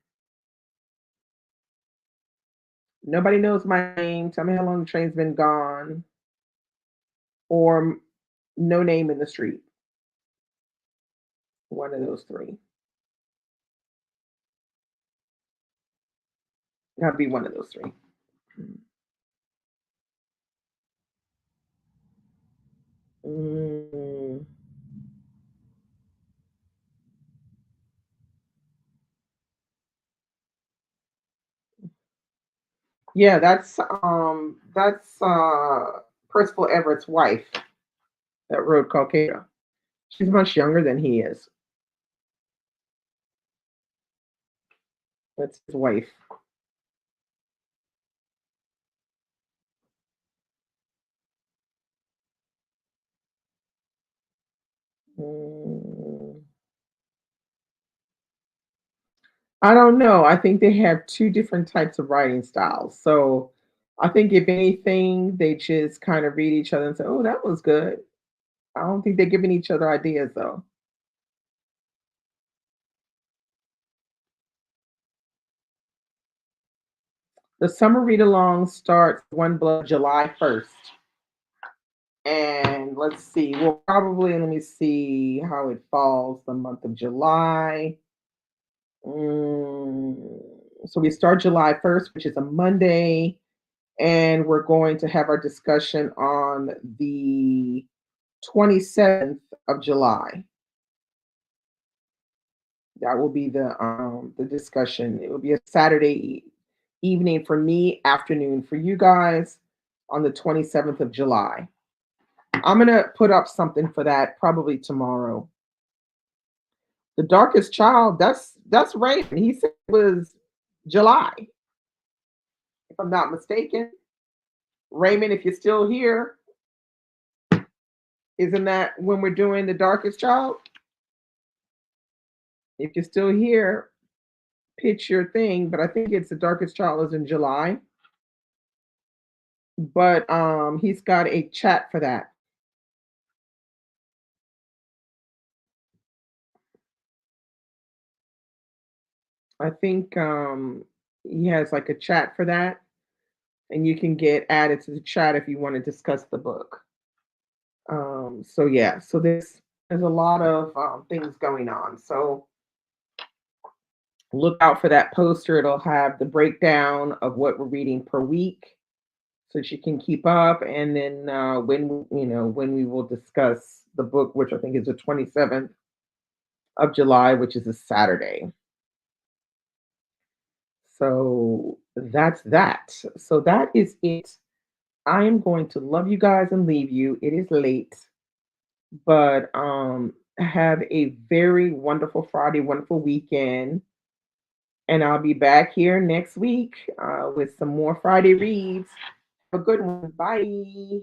Nobody knows my name. Tell me how long the train's been gone. Or no name in the street. One of those three. Gotta be one of those three. Mm, yeah, that's Percival Everett's wife that wrote Calcata. She's much younger than he is. That's his wife. Mm, I don't know. I think they have two different types of writing styles. So I think if anything, they just kind of read each other and say, "Oh, that was good." I don't think they're giving each other ideas though. The summer read along starts One Blood July 1st. And let's see, well, probably let me see how it falls the month of July. Mm, so we start July 1st, which is a Monday, and we're going to have our discussion on the 27th of July. That will be the discussion. It will be a Saturday evening for me, afternoon for you guys on the 27th of July. I'm gonna put up something for that probably tomorrow. The Darkest Child, that's Raymond. He said it was July, if I'm not mistaken. Raymond, if you're still here, isn't that when we're doing The Darkest Child? If you're still here, pitch your thing, but I think it's The Darkest Child is in July. But he's got a chat for that. I think he has like a chat for that, and you can get added to the chat if you want to discuss the book. So yeah, so this There's a lot of things going on. So look out for that poster. It'll have the breakdown of what we're reading per week so she can keep up. And then when we will discuss the book, which I think is the 27th of July, which is a Saturday. So that's that. So that is it. I am going to love you guys and leave you. It is late, but have a very wonderful Friday, wonderful weekend. And I'll be back here next week with some more Friday reads. Have a good one. Bye.